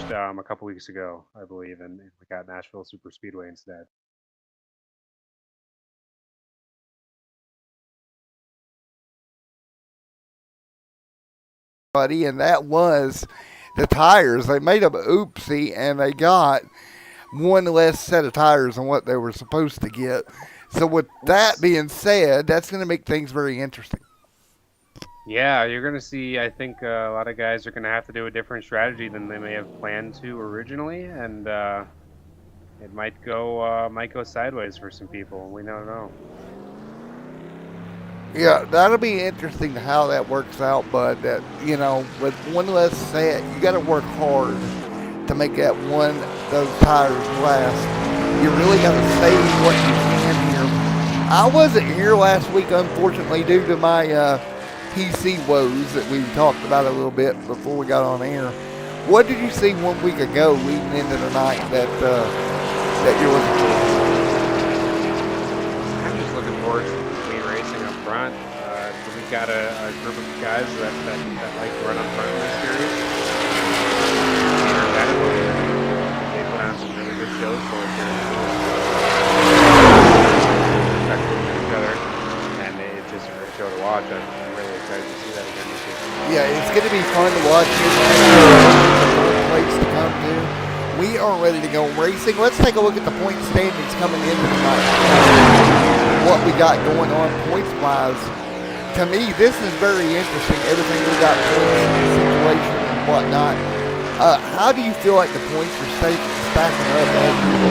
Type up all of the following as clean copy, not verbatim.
raced a couple weeks ago, I believe, and we got Nashville Super Speedway instead. Buddy, and that was the tires. They made a oopsie and they got one less set of tires than what they were supposed to get. So, with that It's being said, that's going to make things very interesting. Yeah, you're gonna see. I think a lot of guys are gonna have to do a different strategy than they may have planned to originally, and it might go sideways for some people. We don't know. Yeah, that'll be interesting how that works out, bud. That, with one less set, you got to work hard to make that one those tires last. You really got to save what you can here. I wasn't here last week, unfortunately, due to my PC woes that we talked about a little bit before we got on air. What did you see 1 week ago leading into the night that you're looking for? I'm just looking forward to some clean racing up front. We've got a group of guys that like to run up front in this series. They put on some really good shows for us here. Respectful to each other, and it's just a great show to watch. I'm really excited to see that again this year. Yeah, it's going to be fun to watch. It's a fun place to come to. We are ready to go racing. Let's take a look at the point standings coming into the night. What we got going on points wise. To me, this is very interesting. Everything we got points in the situation and whatnot. How do you feel like the points are stacking up as we go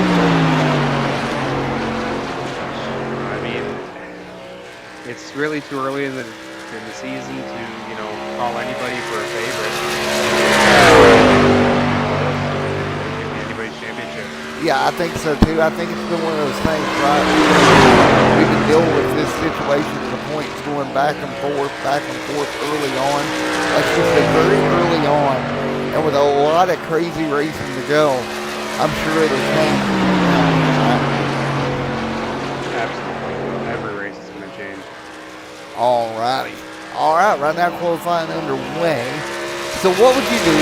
I mean, it's really too early in the season to call anybody for a favorite. Give me anybody's championship. Yeah, I think so too. I think it's been one of those things, right? We've been dealing with this situation to the points going back and forth early on. Like you said, very early on, and with a lot of crazy racing to go, I'm sure it'll change. Absolutely. Every race is going to change. All righty. All right, right now qualifying underway. So what would you do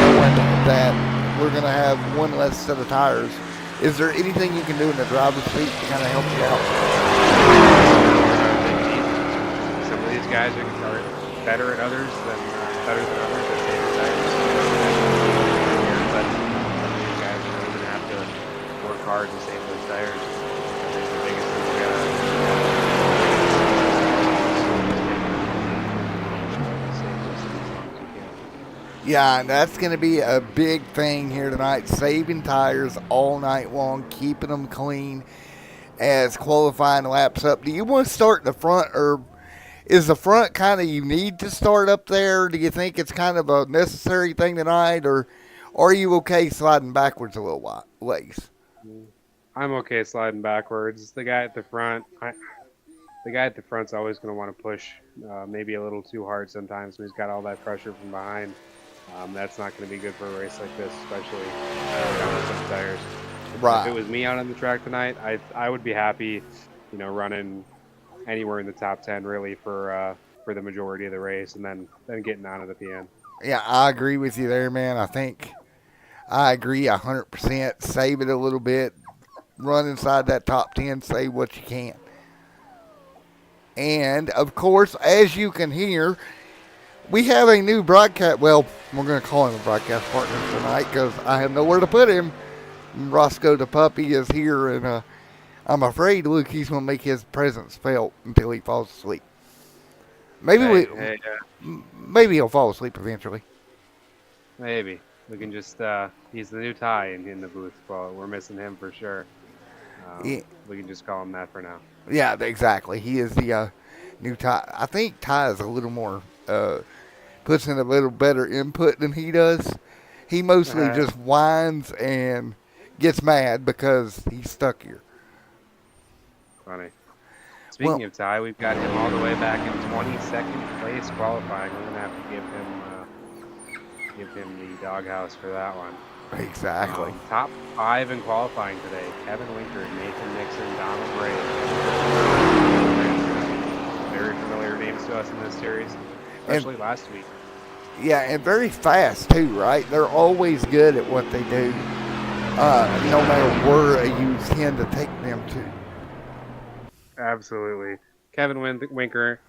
knowing that we're going to have one less set of tires? Is there anything you can do in the driver's seat to kind of help you out? Some of these guys are better at others than at saving tires. But some of these guys are really going to have to work hard to save those tires. I think the biggest thing we got to Yeah, and that's going to be a big thing here tonight. Saving tires all night long, keeping them clean as qualifying laps up. Do you want to start in the front, or is the front kind of you need to start up there? Do you think it's kind of a necessary thing tonight, or are you okay sliding backwards a little ways? I'm okay sliding backwards. The guy at the front's always going to want to push maybe a little too hard sometimes when he's got all that pressure from behind. That's not going to be good for a race like this, especially with some tires. If it Right. was me out on the track tonight, I would be happy, running anywhere in the top 10 really for the majority of the race, and then getting on to the PN. Yeah, I agree with you there, man. I think I agree 100%. Save it a little bit. Run inside that top 10. Save what you can. And, of course, as you can hear, we have a new broadcast. Well, we're going to call him a broadcast partner tonight because I have nowhere to put him. Roscoe the puppy is here, and I'm afraid, Luke, he's going to make his presence felt until he falls asleep. Maybe Hey, we, hey, maybe he'll fall asleep eventually. maybe we can just he's the new Ty in the booth. Well, we're missing him for sure. Yeah, We can just call him that for now. yeah, exactly. He is the new Ty. I think Ty is a little more puts in a little better input than he does. He mostly just whines and gets mad because he's stuck here. Funny. Speaking Well, of Ty, we've got him all the way back in 22nd place qualifying. We're gonna have to give him the doghouse for that one. exactly. Top 5 in qualifying today: Kevin Winkard, Nathan Nixon, Donald Ray. Very familiar names to us in this series, And especially last week. Yeah, and very fast too, right? They're always good at what they do, no matter where you tend to take them to. Absolutely. Kevin Winker,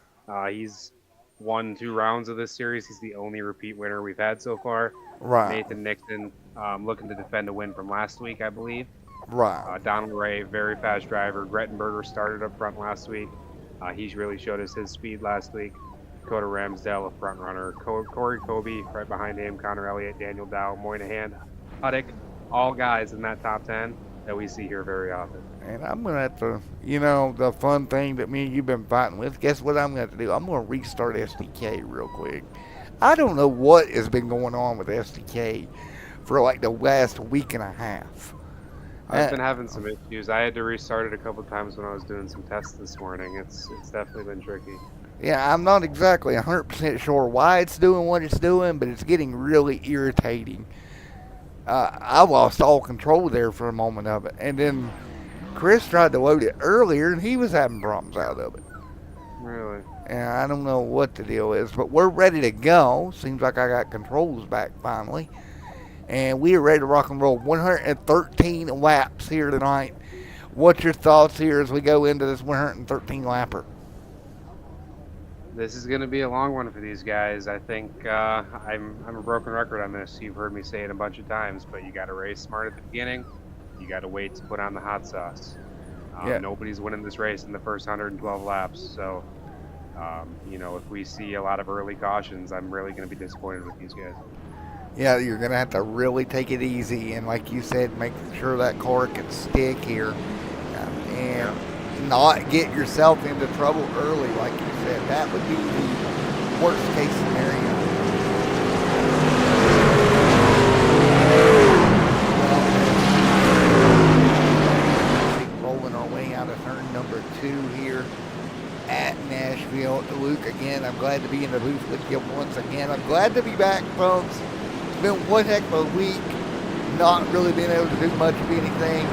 he's won 2 rounds of this series. He's the only repeat winner we've had so far. Right, Nathan Nixon, looking to defend a win from last week, I believe. right. Donald Ray, very fast driver. Grettenberger started up front last week. He's really showed us his speed last week. Dakota Ramsdale, a front runner. Corey Kobe, right behind him. Connor Elliott, Daniel Dow, Moynihan, Huddick, all guys in that top 10 that we see here very often. And I'm gonna have to, the fun thing that me and you've been fighting with. Guess what I'm gonna have to do? I'm gonna restart SDK real quick. I don't know what has been going on with SDK for like the last week and a half. I've been having some issues. I had to restart it a couple times when I was doing some tests this morning. It's definitely been tricky. Yeah, I'm not exactly 100% sure why it's doing what it's doing, but it's getting really irritating. I lost all control there for a moment of it, and then Chris tried to load it earlier, and he was having problems out of it. Really? And I don't know what the deal is, but we're ready to go. Seems like I got controls back finally. And we are ready to rock and roll. 113 laps here tonight. What's your thoughts here as we go into this 113 lapper? This is going to be a long one for these guys. I think I'm a broken record on this. You've heard me say it a bunch of times, but you got to race smart at the beginning. You got to wait to put on the hot sauce. Yeah. Nobody's winning this race in the first 112 laps. So, if we see a lot of early cautions, I'm really going to be disappointed with these guys. Yeah, you're going to have to really take it easy. And like you said, make sure that car can stick here. And not get yourself into trouble early, like you said. That would be the worst case scenario. Rolling our way out of turn number 2 here at Nashville. Luke, again, I'm glad to be in the booth with you once again. I'm glad to be back, folks. It's been one heck of a week. Not really being able to do much of anything,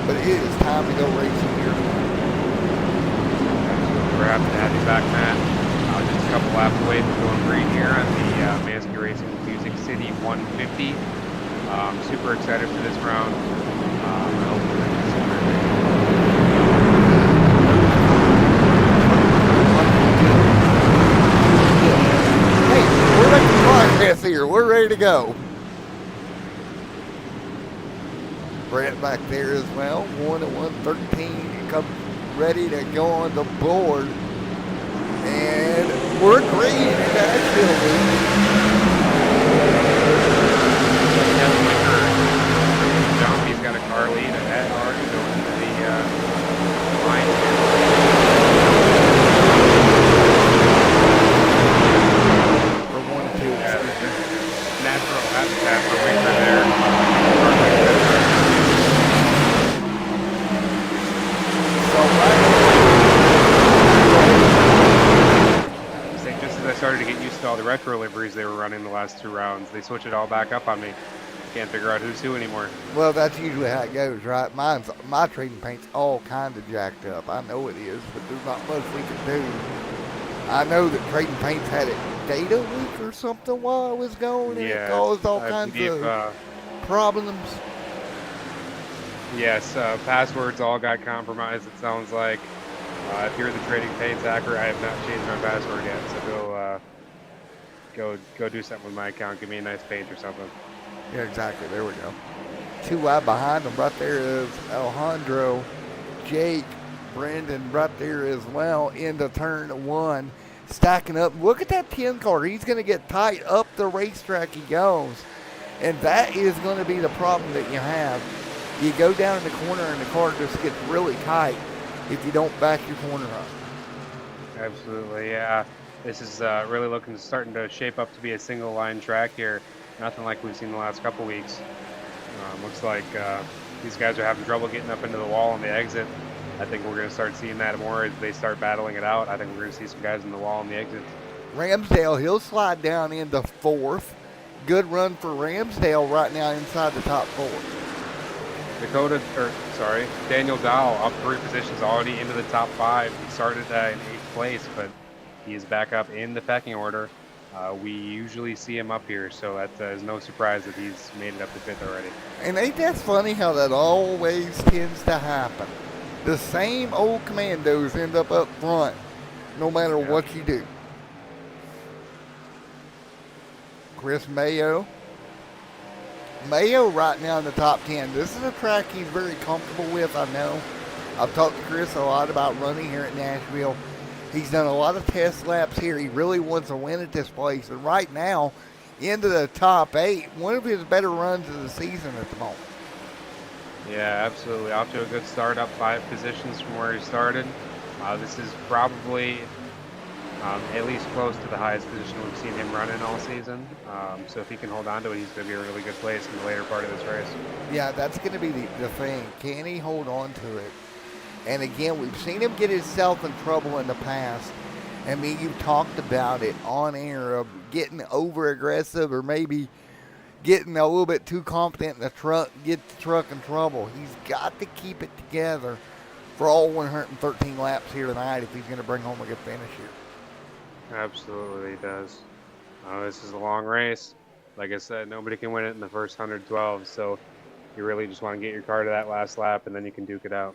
but it is time to go racing here tonight. We're happy to have you back, Matt. Just a couple laps away from going green here on the Manske Racing Music City 150. Super excited for this round. I hope we're going to see Hey, we're making progress here. We're ready to go. Brett back there as well. 1 at 113 comes ready to go on the board. And we're green in Nashville. He's got a car lead ahead already going to the line. For 1 and 2. Natural habitat for Winker there. Just as I started to get used to all the retro liveries they were running the last 2 rounds, they switch it all back up on me. Can't figure out who's who anymore. Well, that's usually how it goes, right? My trading paint's all kind of jacked up. I know it is, but there's not much we can do. I know that trading paints had a data leak or something while I was gone, and it caused all kinds of problems. Yes, passwords all got compromised, it sounds like. If you're the trading paints hacker, I have not changed my password yet, so go do something with my account. Give me a nice paint or something. Yeah, exactly. There we go. 2 wide behind them. Right there is Alejandro, Jake, Brandon right there as well into turn 1. Stacking up. Look at that 10 car. He's going to get tight up the racetrack he goes. And that is going to be the problem that you have. You go down in the corner and the car just gets really tight if you don't back your corner up. Absolutely, yeah. This is really starting to shape up to be a single line track here. Nothing like we've seen the last couple weeks. Looks like these guys are having trouble getting up into the wall on the exit. I think we're going to start seeing that more as they start battling it out. I think we're going to see some guys in the wall on the exits. Ramsdale, he'll slide down into 4th. Good run for Ramsdale right now inside the top 4. Daniel Dow up 3 positions already into the top 5. He started in 8th place, but he is back up in the pecking order. We usually see him up here, so that is no surprise that he's made it up to fifth already. And ain't that funny how that always tends to happen? The same old commandos end up front no matter Yeah. what you do. Chris Mayo. Mayo right now in the top 10. This is a track he's very comfortable with, I know. I've talked to Chris a lot about running here at Nashville. He's done a lot of test laps here. He really wants to win at this place. And right now, into the top 8, one of his better runs of the season at the moment. Yeah, absolutely. Off to a good start, up 5 positions from where he started. This is probably at least close to the highest position we've seen him run in all season. So if he can hold on to it, he's going to be a really good place in the later part of this race. Yeah, that's going to be the thing. Can he hold on to it? And again, we've seen him get himself in trouble in the past. I mean, you've talked about it on air of getting over aggressive or maybe getting a little bit too confident in the truck, get the truck in trouble. He's got to keep it together for all 113 laps here tonight if he's going to bring home a good finish here. Absolutely, he does. This is a long race. Like I said, nobody can win it in the first 112, so you really just want to get your car to that last lap, and then you can duke it out.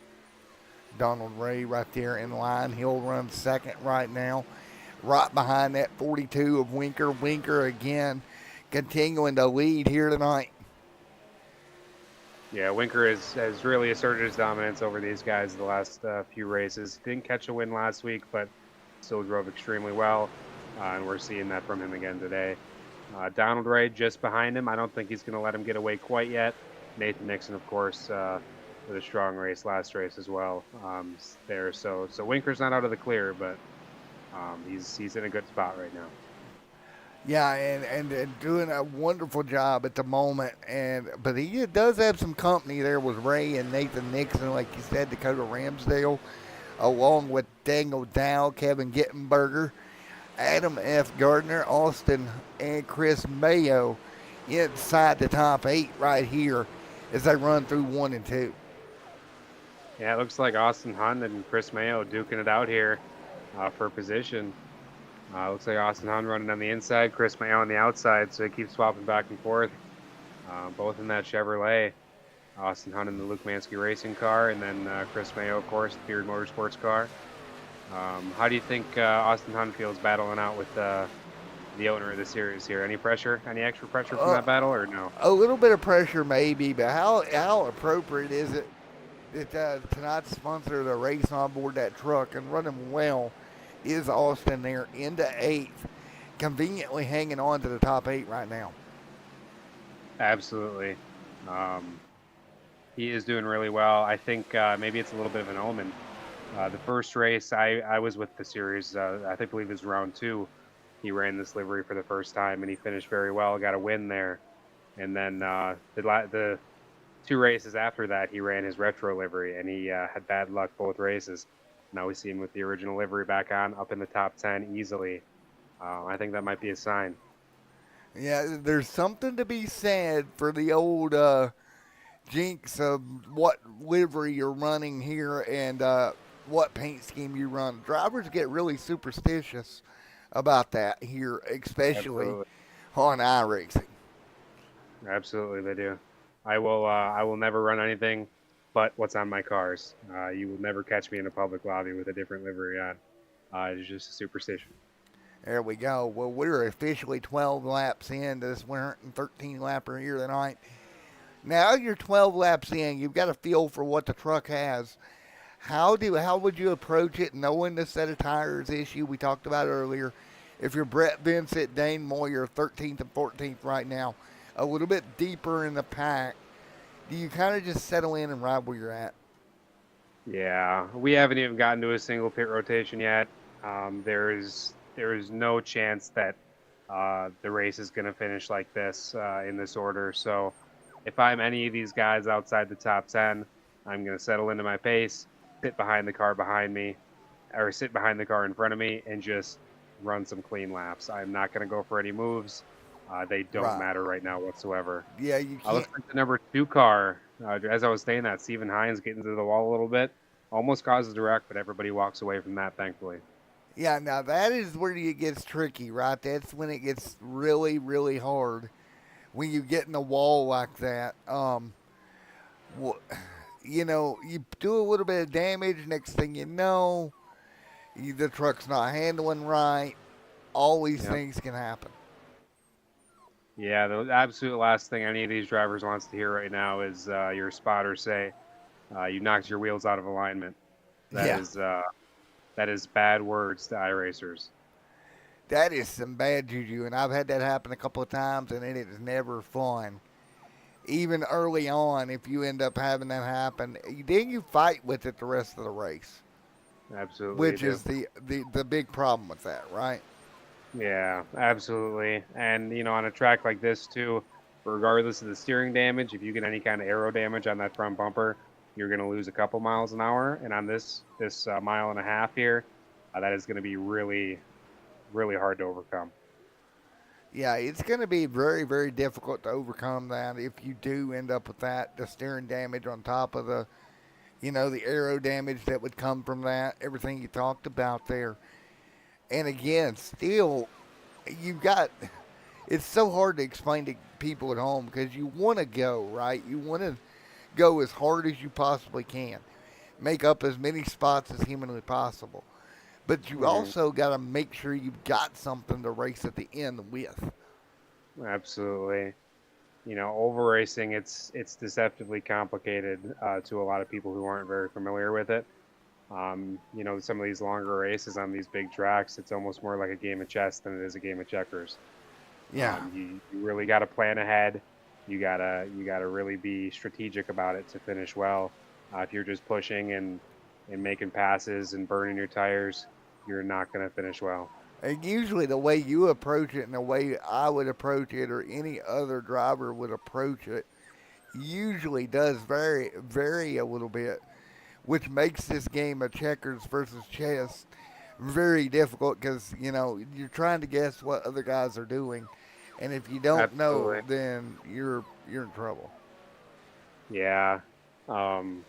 Donald Ray right there in line. He'll run second right now, right behind that 42 of Winker. Winker again continuing to lead here tonight. Yeah, Winker has really asserted his dominance over these guys the last few races. Didn't catch a win last week, but still drove extremely well, and we're seeing that from him again today. Donald Ray just behind him. I don't think he's going to let him get away quite yet. Nathan Nixon, of course, with a strong race last race as well there. So Winker's not out of the clear, but he's in a good spot right now. Yeah, and doing a wonderful job at the moment. But he does have some company there with Ray and Nathan Nixon, like you said, Dakota Ramsdale, along with Daniel Dow, Kevin Gittenberger, Adam F. Gardner, Austin, and Chris Mayo inside the top 8 right here as they run through 1 and 2. Yeah, it looks like Austin Hunt and Chris Mayo duking it out here for position. Looks like Austin Hunt running on the inside, Chris Mayo on the outside, so he keeps swapping back and forth, both in that Chevrolet. Austin Hunt in the Luke Manske racing car, and then Chris Mayo, of course, the Beard Motorsports car. How do you think Austin Hunt feels battling out with the owner of the series here? Any pressure? Any extra pressure from that battle, or no? A little bit of pressure maybe, but how appropriate is it that tonight's sponsor of the race on board that truck and running well is Austin there into 8th, conveniently hanging on to the top 8 right now. Absolutely. He is doing really well. I think maybe it's a little bit of an omen. The first race, I was with the series, I believe it was round 2. He ran this livery for the first time, and he finished very well, got a win there. And then the 2 races after that, he ran his retro livery, and he had bad luck both races. Now we see him with the original livery back on, up in the top 10 easily. I think that might be a sign. Yeah, there's something to be said for the old jinx of what livery you're running here and what paint scheme you run. Drivers get really superstitious about that here, especially Absolutely. on iRacing. Absolutely, they do. I will never run anything but what's on my cars. You will never catch me in a public lobby with a different livery on. It's just a superstition. There we go. Well, we're officially 12 laps into this 113 lapper here tonight. Now you're 12 laps in. You've got a feel for what the truck has. How would you approach it, knowing the set of tires issue we talked about earlier? If you're Brett Vincent, Dane Moyer, 13th and 14th right now, a little bit deeper in the pack, do you kind of just settle in and ride where you're at? Yeah, we haven't even gotten to a single pit rotation yet. There is no chance that the race is going to finish like this in this order. So if I'm any of these guys outside the top 10, I'm going to settle into my pace, sit behind the car behind me, or sit behind the car in front of me, and just run some clean laps. I'm not going to go for any moves. They don't matter right now whatsoever. Yeah, you can't. Looks like the number 2 car, as I was saying that, Stephen Hines getting to the wall a little bit, almost causes a wreck, but everybody walks away from that, thankfully. Yeah, now that is where it gets tricky, right? That's when it gets really, really hard when you get in a wall like that. Wh- you do a little bit of damage. Next thing you know, the truck's not handling right. All these Yep. things can happen. Yeah, the absolute last thing any of these drivers wants to hear right now is your spotter say, "You knocked your wheels out of alignment." That Yeah, is uh, that is bad words to iRacers. that is some bad juju, and I've had that happen a couple of times, and it is never fun. Even early on, if you end up having that happen, then you fight with it the rest of the race, Absolutely, you which do. is the big problem with that, right? Yeah, absolutely. And on a track like this too, regardless of the steering damage, if you get any kind of aero damage on that front bumper, you're going to lose a couple miles an hour. And on this mile and a half here, that is going to be really, really hard to overcome. Yeah, it's going to be very, very difficult to overcome that if you do end up with that, the steering damage on top of the aero damage that would come from that, everything you talked about there. And again, still, you've got, it's so hard to explain to people at home because you want to go, right? You want to go as hard as you possibly can, make up as many spots as humanly possible. But you Hmm. also got to make sure you've got something to race at the end with. Absolutely. Over racing, it's deceptively complicated to a lot of people who aren't very familiar with it. Some of these longer races on these big tracks, it's almost more like a game of chess than it is a game of checkers. Yeah. You really got to plan ahead. You gotta really be strategic about it to finish well. If you're just pushing and making passes and burning your tires, you're not gonna finish well. And usually the way you approach it and the way I would approach it or any other driver would approach it usually does vary a little bit, which makes this game of checkers versus chess very difficult because you're trying to guess what other guys are doing, and if you don't know, Absolutely. then you're in trouble. Yeah. Um,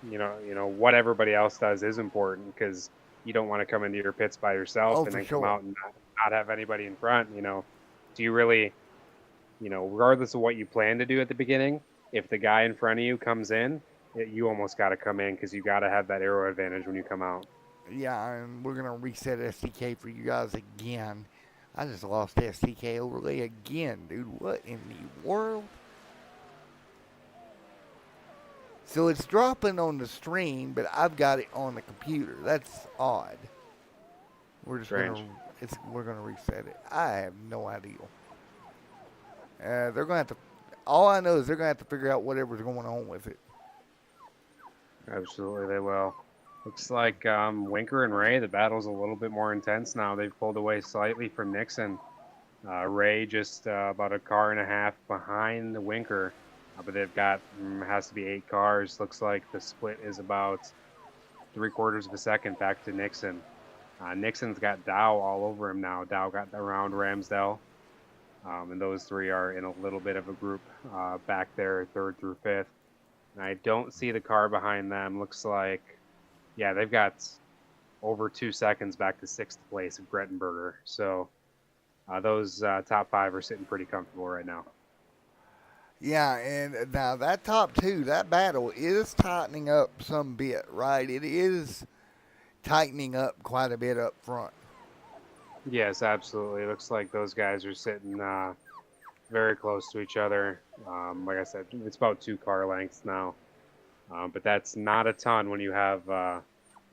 what everybody else does is important because you don't want to come into your pits by yourself Oh, and for then come sure. out and not have anybody in front. Do you really, regardless of what you plan to do at the beginning, if the guy in front of you comes in, you almost got to come in because you got to have that aero advantage when you come out. Yeah, and we're gonna reset SDK for you guys again. I just lost SDK overlay again, dude. What in the world? So it's dropping on the stream, but I've got it on the computer. That's odd. We're just gonna Strange. we're gonna reset it. I have no idea. They're gonna have to. All I know is they're gonna have to figure out whatever's going on with it. Absolutely, they will. Looks like Winker and Ray, the battle's a little bit more intense now. They've pulled away slightly from Nixon. Ray just about a car and a half behind the Winker, but they've got has to be 8 cars. Looks like the split is about 3/4 of a second back to Nixon. Nixon's got Dow all over him now. Dow got around Ramsdell, and those three are in a little bit of a group back there, third through fifth. And I don't see the car behind them. Looks like, yeah, they've got over 2 seconds back to sixth place of Grettenberger. So those top five are sitting pretty comfortable right now. Yeah, and now that top two, that battle is tightening up some bit, right? It is tightening up quite a bit up front. Yes, absolutely. Looks like those guys are sitting very close to each other. Like I said, it's about 2 car lengths now, but that's not a ton when you have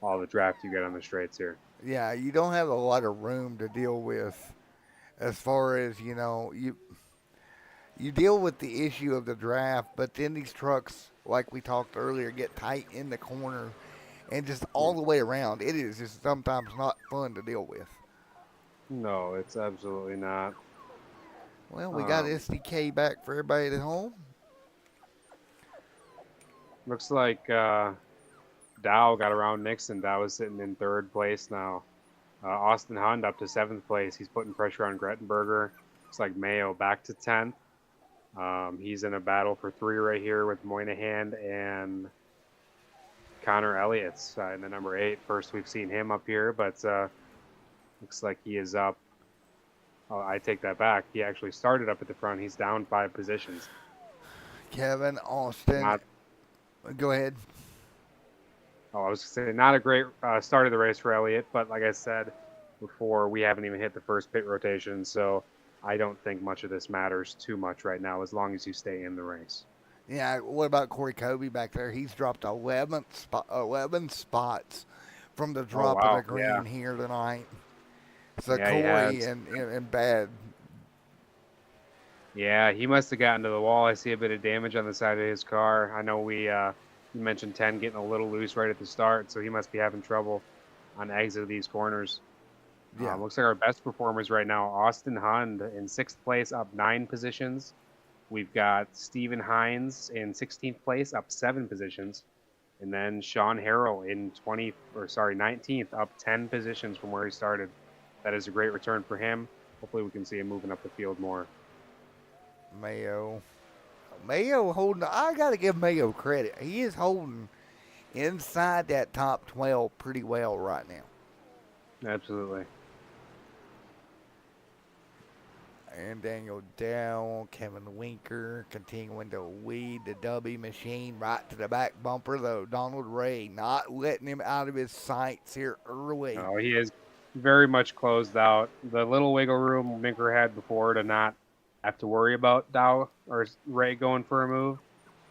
all the draft you get on the straights here. Yeah, you don't have a lot of room to deal with as far as you deal with the issue of the draft, but then these trucks, like we talked earlier, get tight in the corner and just all the way around. It is just sometimes not fun to deal with. No, it's absolutely not. Well, we got Um, SDK back for everybody at home. Looks like Dow got around Nixon. Dow is sitting in third place now. Austin Hund up to seventh place. He's putting pressure on Grettenberger. Looks like Mayo back to 10th. He's in a battle for three right here with Moynihan and Connor Elliott's in the number 8. First we've seen him up here, but Looks like he is up. Oh, I take that back. He actually started up at the front. He's down 5 positions. Kevin Austin. Not. Go ahead. Oh, I was saying not a great start of the race for Elliott, but like I said before, we haven't even hit the first pit rotation, so I don't think much of this matters too much right now, as long as you stay in the race. Yeah, what about Corey Kobe back there? He's dropped 11 spots from the Oh drop of the wow, yeah, green here tonight. So yeah, he Corey has. and bad. Yeah, he must have gotten to the wall. I see a bit of damage on the side of his car. I know you mentioned 10 getting a little loose right at the start, so he must be having trouble on exit of these corners. Yeah. Looks like our best performers right now, Austin Hund in 6th place, up 9 positions. We've got Steven Hines in 16th place, up 7 positions. And then Sean Harrell in 19th, up 10 positions from where he started. That is a great return for him. Hopefully we can see him moving up the field more. Mayo. Mayo holding. I got to give Mayo credit. He is holding inside that top 12 pretty well right now. Absolutely. And Daniel Dow, Kevin Winker continuing to lead the W machine right to the back bumper, though. Donald Ray not letting him out of his sights here early. No, he is very much closed out. The little wiggle room Minker had before to not have to worry about Dow or Ray going for a move,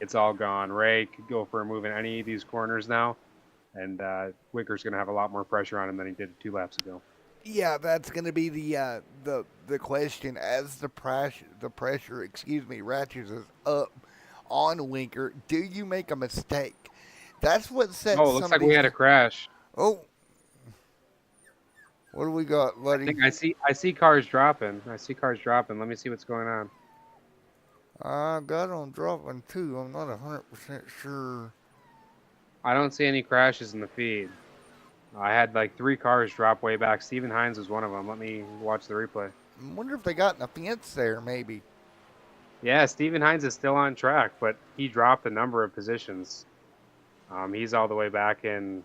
it's all gone. Ray could go for a move in any of these corners now, and Wicker's going to have a lot more pressure on him than he did 2 laps ago. Yeah, that's going to be the question as the pressure ratchets us up on Winker. Do you make a mistake? That's what sets Oh, it looks some of like we these. had a crash. Oh, what do we got, I buddy? think I see cars dropping. I see cars dropping. Let me see what's going on. I got on dropping too. I'm not 100% sure. I don't see any crashes in the feed. I had like 3 cars drop way back. Steven Hines was one of them. Let me watch the replay. I wonder if they got in a fence there, maybe. Yeah, Steven Hines is still on track, but he dropped a number of positions. He's all the way back in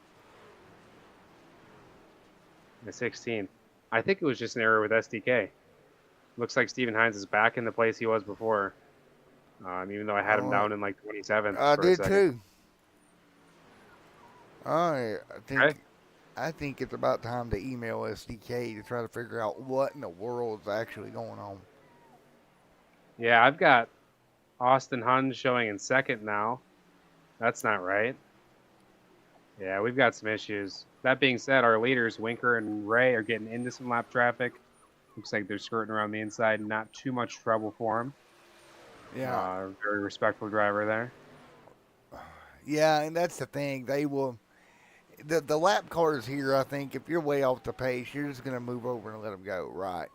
the 16th. I think it was just an error with SDK. Looks like Steven Hines is back in the place he was before, even though I had him Uh, down in like 27th I for a did second. too. I Okay. think I think it's about time to email SDK to try to figure out what in the world is actually going on. Yeah, I've got Austin Hun showing in second now. That's not right. Yeah, we've got some issues. That being said, our leaders, Winker and Ray, are getting into some lap traffic. Looks like they're skirting around the inside. Not too much trouble for them. Yeah, Very respectful driver there. yeah, and that's the thing. They will. The lap cars here, I think, if you're way off the pace, you're just gonna move over and let them go, right?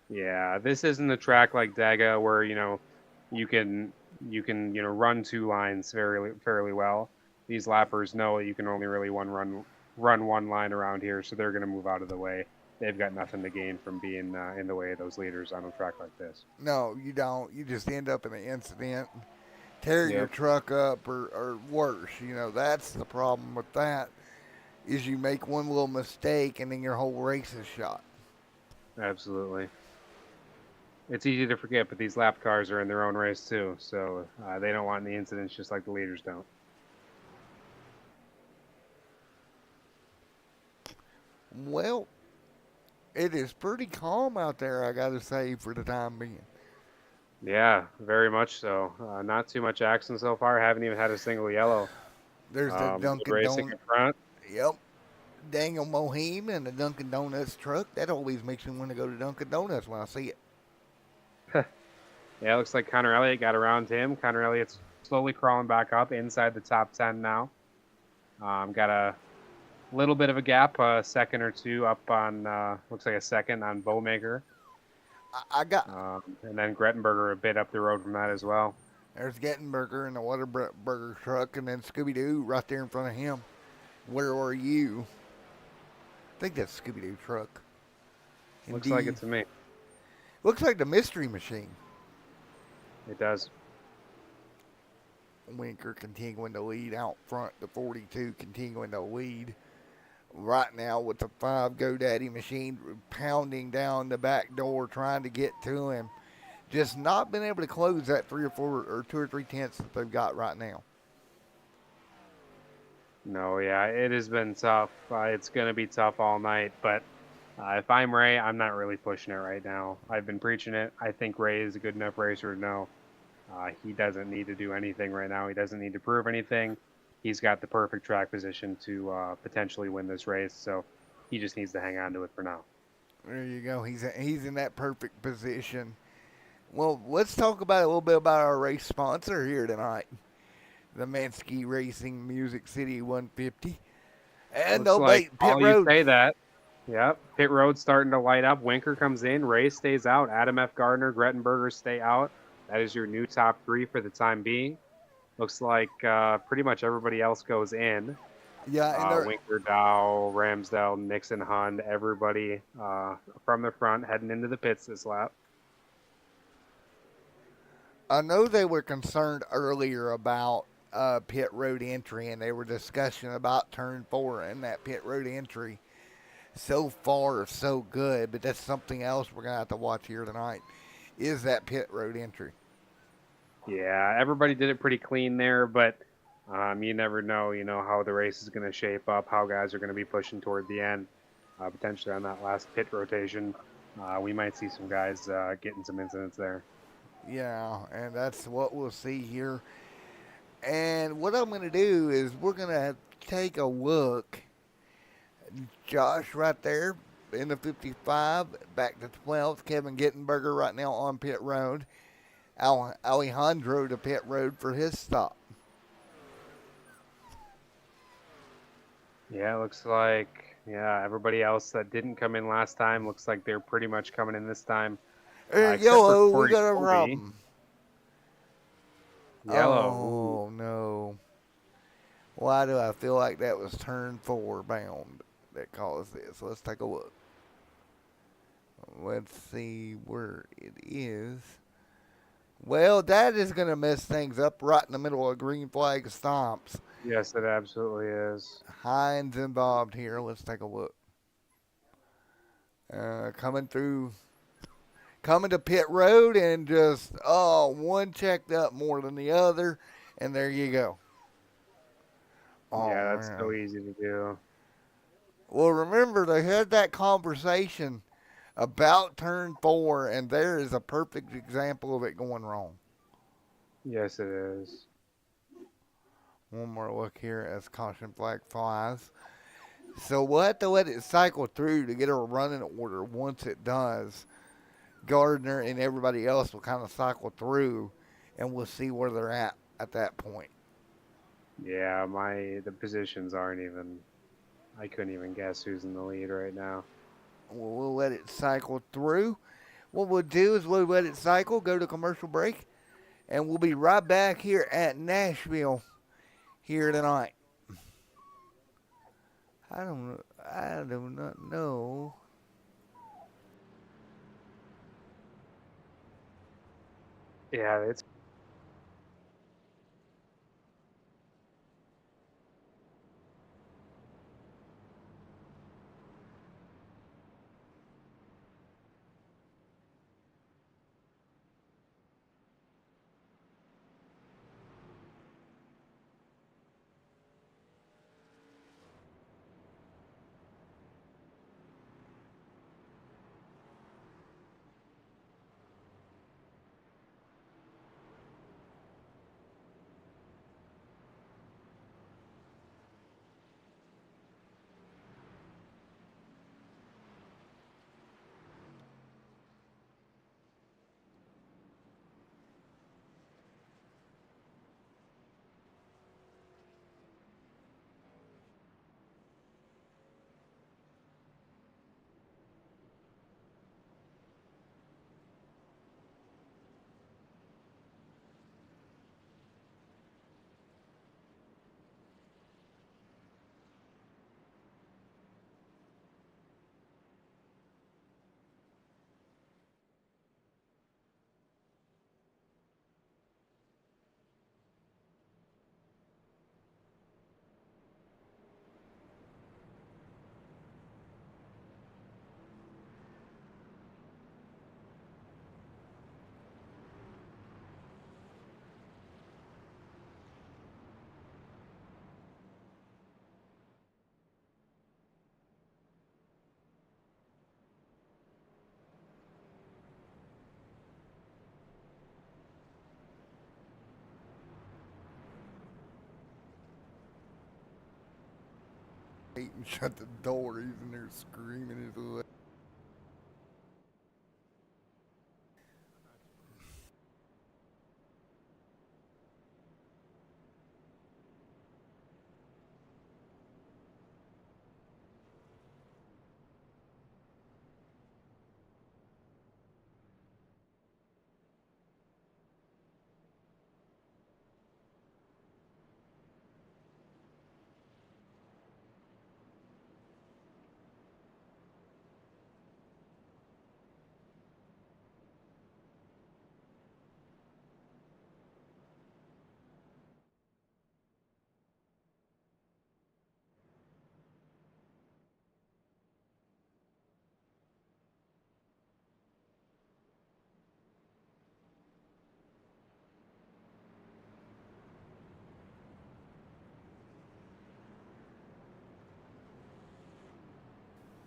Yeah, this isn't a track like Daga where you can run 2 lines fairly well. These lappers know that you can only really run one line around here, so they're going to move out of the way. They've got nothing to gain from being in the way of those leaders on a track like this. No, you don't. You just end up in an incident, tear your Yep, truck up, or worse. That's the problem with that. Is you make one little mistake and then your whole race is shot. absolutely. It's easy to forget, but these lap cars are in their own race too, so they don't want any incidents just like the leaders don't. Well, it is pretty calm out there, I gotta say, for the time being. Yeah, very much so. Not too much action so far. Haven't even had a single yellow. There's the Good Dunkin' racing Don. in front. Yep, Daniel Mohim and the Dunkin' Donuts truck. That always makes me want to go to Dunkin' Donuts when I see it. Yeah, it looks like Connor Elliott got around him. Connor Elliott's slowly crawling back up inside the top 10 now. Got a little bit of a gap, a second or two up on, looks like a second on Bowmaker. I got And then Grettenberger a bit up the road from that as well. there's Gettenberger and the Whataburger truck, and then Scooby Doo right there in front of him. Where are you? I think that's Scooby Doo truck. Looks like Indeed. it to me. Looks like the Mystery Machine. It does. Winker continuing to lead out front. The 42 continuing to lead. right now with the 5 GoDaddy machine pounding down the back door trying to get to him. Just not been able to close that 3 or 4 or 2 or 3 tenths that they've got right now. No, yeah, it has been tough. It's going to be tough all night, but if I'm Ray, I'm not really pushing it right now. I've been preaching it. I think Ray is a good enough racer to know he doesn't need to do anything right now. He doesn't need to prove anything. He's got the perfect track position to potentially win this race, so he just needs to hang on to it for now. There you go. He's in that perfect position. Well, let's talk about a little bit about our race sponsor here tonight, the Manske Racing Music City 150. And Looks no like bait, pit all you road. say that. Yep, pit road's starting to light up. Winker comes in, Ray stays out, Adam F. Gardner, Grettenberger stay out. That is your new top 3 for the time being. Looks like pretty much everybody else goes in. Yeah, and they're Winker, Dow, Ramsdale, Nixon, Hund, everybody from the front heading into the pits this lap. I know they were concerned earlier about pit road entry, and they were discussing about turn 4 and that pit road entry. So far, so good, but that's something else we're going to have to watch here tonight, is that pit road entry. Yeah, everybody did it pretty clean there, but you never know, how the race is going to shape up, how guys are going to be pushing toward the end. Potentially on that last pit rotation, we might see some guys getting some incidents there. Yeah, and that's what we'll see here. And what I'm going to do is we're going to take a look. Josh right there in the 55, back to 12th. Kevin Gittenberger right now on pit road. Alejandro to pit road for his stop. Yeah, looks like, everybody else that didn't come in last time looks like they're pretty much coming in this time, except for Yellow, we Corey got a Colby. problem. Yellow. Ooh. Oh, no. Why do I feel like that was turn 4 bound that caused this? Let's take a look. Let's see where it is. Well, that is going to mess things up right in the middle of green flag stomps. Yes, it absolutely is. Hines involved here. Let's take a look. Coming to pit road and just, one checked up more than the other. And there you go. Oh, Yeah, that's man. so easy to do. Well, remember, they had that conversation about turn 4, and there is a perfect example of it going wrong. Yes, it is. One more look here as caution flag flies. So we'll have to let it cycle through to get a running order. Once it does, Gardner and everybody else will kind of cycle through, and we'll see where they're at that point. Yeah, the positions aren't even. I couldn't even guess who's in the lead right now. We'll let it cycle through. What we'll do is we'll let it cycle, go to commercial break, and we'll be right back here at Nashville here tonight. I do not know. Yeah, it's. Shut the door. He's in there screaming his way.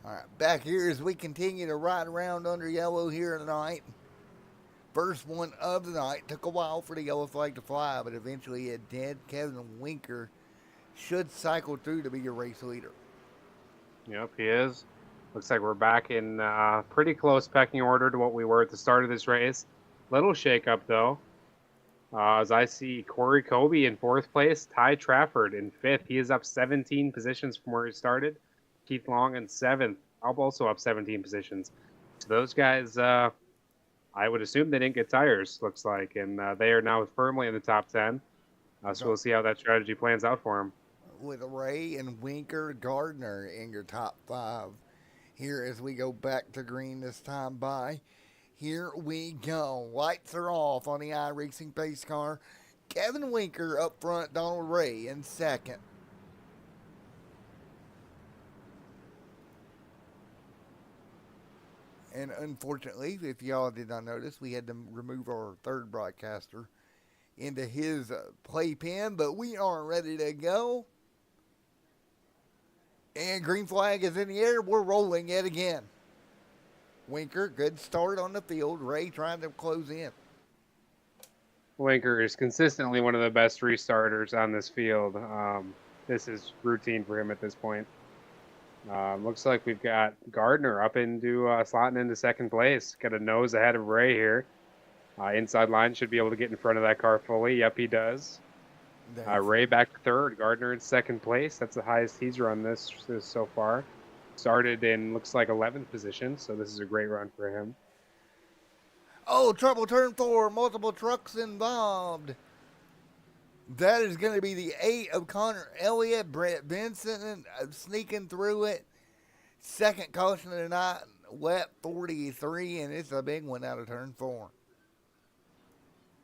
All right, back here as we continue to ride around under yellow here tonight. First one of the night. Took a while for the yellow flag to fly, but eventually it did. Kevin Winker should cycle through to be your race leader. Yep, he is. Looks like we're back in pretty close pecking order to what we were at the start of this race. Little shakeup though, as I see Corey Kobe in fourth place, Ty Trafford in fifth. He is up 17 positions from where he started. Keith Long in seventh, also up 17 positions. So those guys, I would assume they didn't get tires. Looks like, and they are now firmly in the top 10. So we'll see how that strategy plans out for them. With Ray and Winker Gardner in your top 5. Here as we go back to green this time by. Here we go. Lights are off on the iRacing pace car. Kevin Winker up front, Donald Ray in second. And unfortunately, if y'all did not notice, we had to remove our third broadcaster into his playpen, but we are ready to go. And green flag is in the air. We're rolling yet again. Winker, good start on the field. Ray trying to close in. Winker is consistently one of the best restarters on this field. This is routine for him at this point. Looks like we've got Gardner up into slotting into second place. Got a nose ahead of Ray here. Inside line should be able to get in front of that car fully. Yep, he does. Ray back to third. Gardner in second place. That's the highest he's run this so far. Started in, looks like, 11th position, so this is a great run for him. Oh, trouble turn 4. Multiple trucks involved. That is going to be the 8 of Connor Elliott. Brett Vincent sneaking through it. Second caution of the night, wet 43, and it's a big one out of turn 4.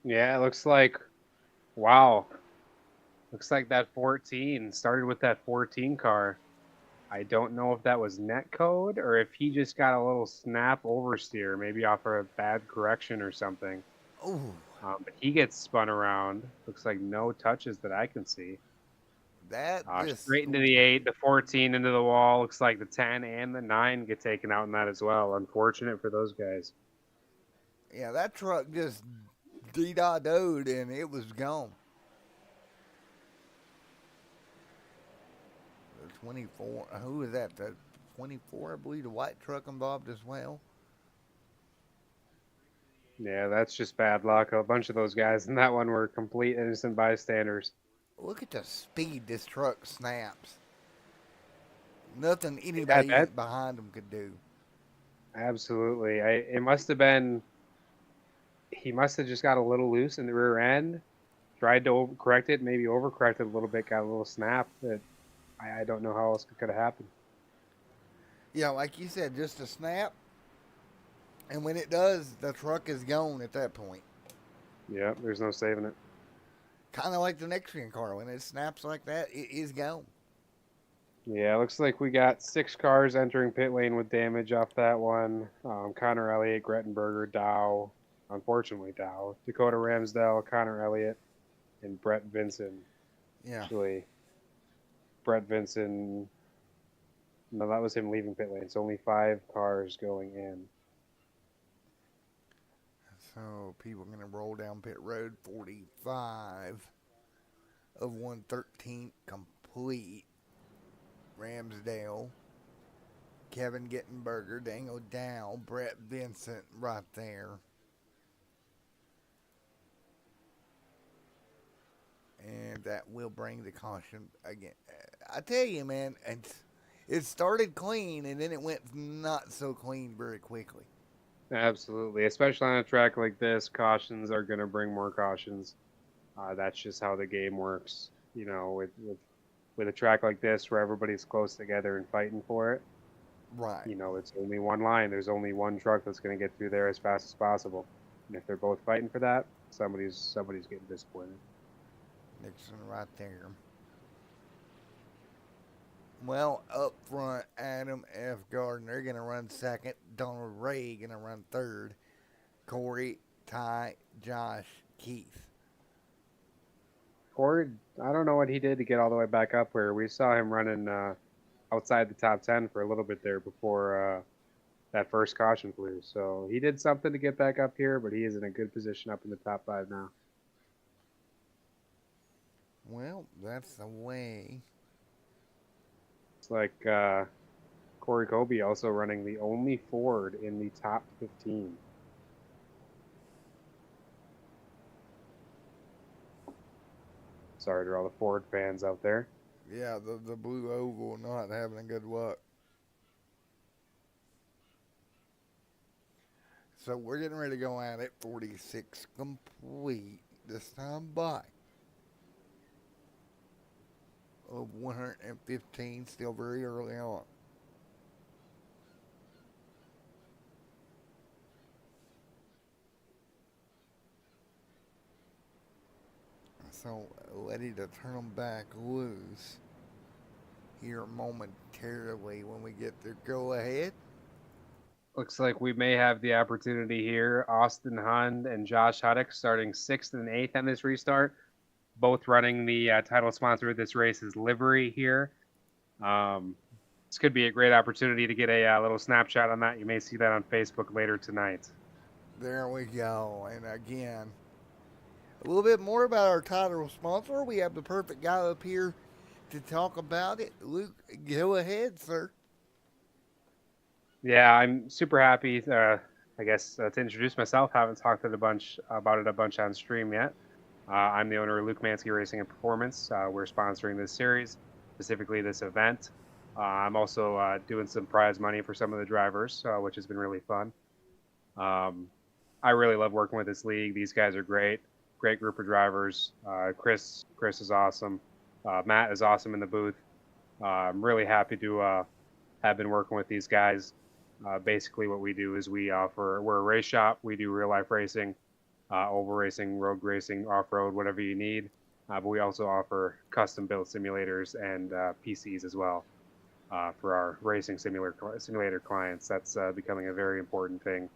Yeah, it looks like, wow. Looks like that 14 started with that 14 car. I don't know if that was net code or if he just got a little snap oversteer, maybe off a bad correction or something. Ooh. But he gets spun around. Looks like no touches that I can see. That Straight into the 8, the 14 into the wall. Looks like the 10 and the 9 get taken out in that as well. Unfortunate for those guys. Yeah, that truck just dee-da-doed and it was gone. The 24, who is that? The 24, I believe, the white truck involved as well. Yeah, that's just bad luck. A bunch of those guys in that one were complete innocent bystanders. Look at the speed this truck snaps. Nothing anybody behind them could do. Absolutely. It must have been, he must have just got a little loose in the rear end, tried to correct it, maybe overcorrected a little bit, got a little snap. That I don't know how else it could have happened. Yeah, like you said, just a snap. And when it does, the truck is gone at that point. Yeah, there's no saving it. Kind of like the next gen car. When it snaps like that, it is gone. Yeah, looks like we got 6 cars entering pit lane with damage off that one. Connor Elliott, Grettenberger, Dow, unfortunately Dow, Dakota Ramsdale, Connor Elliott, and Brett Vincent. Yeah. Actually, Brett Vincent, no, that was him leaving pit lane. It's only 5 cars going in. So people are going to roll down pit road. 45 of 113 complete. Ramsdale, Kevin Gittenberger, Daniel Dow, Brett Vincent right there. And that will bring the caution again. I tell you, man, it started clean and then it went not so clean very quickly. Absolutely, especially on a track like this, cautions are going to bring more cautions. That's just how the game works. You know, with a track like this where everybody's close together and fighting for it. Right. You know, it's only one line. There's only one truck that's going to get through there as fast as possible. And if they're both fighting for that, somebody's getting disappointed. Nixon right there. Well, up front, Adam F. Gardner going to run second. Donald Ray going to run third. Corey, Ty, Josh, Keith. Corey, I don't know what he did to get all the way back up here. We saw him running outside the top 10 for a little bit there before that first caution flew. So he did something to get back up here, but he is in a good position up in the top 5 now. Well, that's the way. It's like Corey Kobe also running the only Ford in the top 15. Sorry to all the Ford fans out there. Yeah, the blue oval not having a good luck. So we're getting ready to go at it. 46 complete this time by. Of 115, still very early on. So ready to turn them back loose here momentarily when we get the go ahead. Looks like we may have the opportunity here. Austin Hund and Josh Huddick starting 6th and 8th on this restart. Both running the title sponsor of this race is Livery here. This could be a great opportunity to get a little snapshot on that. You may see that on Facebook later tonight. There we go. And again, a little bit more about our title sponsor. We have the perfect guy up here to talk about it. Luke, go ahead, sir. Yeah, I'm super happy. I guess to introduce myself, haven't talked about it a bunch on stream yet. I'm the owner of Luke Manske Racing and Performance. We're sponsoring this series, specifically this event. I'm also doing some prize money for some of the drivers, which has been really fun. I really love working with this league. These guys are great group of drivers. Chris is awesome. Matt is awesome in the booth. I'm really happy to have been working with these guys. Basically, what we do is we're a race shop. We do real life racing, oval racing, road racing, off road, whatever you need. But we also offer custom built simulators and PCs as well for our racing simulator clients. That's becoming a very important thing,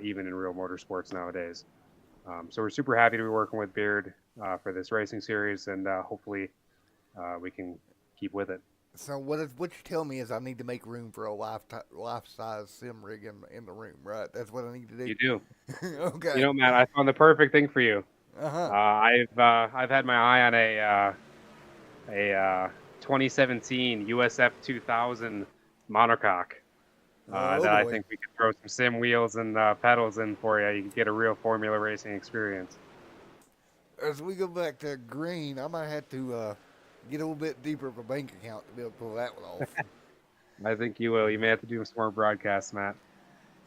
even in real motorsports nowadays. So we're super happy to be working with Beard for this racing series, and hopefully we can keep with it. So what you tell me is I need to make room for a life-size sim rig in the room, right? That's what I need to do. You do. Okay. You know, Matt, I found the perfect thing for you. Uh-huh. I've had my eye on a 2017 USF 2000 monocoque that I think we could throw some sim wheels and pedals in for you. You can get a real Formula racing experience. As we go back to green, I might have to get a little bit deeper of a bank account to be able to pull that one off. I think you will. You may have to do some more broadcasts, Matt.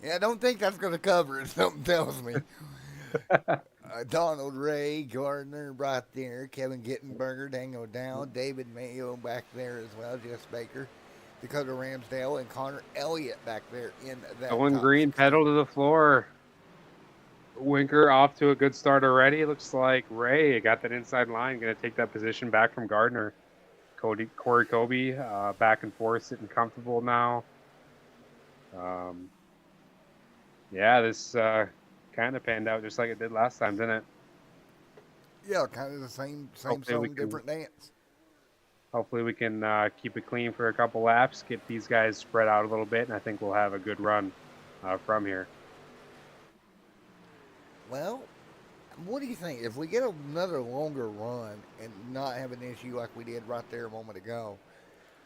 Yeah, I don't think that's going to cover it. Something tells me. Donald Ray, Gardner right there, Kevin Gittenberger, Daniel Dow, David Mayo back there as well, Jess Baker, Dakota Ramsdale, and Connor Elliott back there in that. Going green, 16. Pedal to the floor. Winker off to a good start already. Looks like Ray got that inside line, going to take that position back from Gardner. Corey Kobe back and forth, sitting comfortable now. Yeah, this kind of panned out just like it did last time, didn't it? Yeah, kind of the same song, different dance. Hopefully we can keep it clean for a couple laps, get these guys spread out a little bit, and I think we'll have a good run from here. Well, what do you think? If we get another longer run and not have an issue like we did right there a moment ago,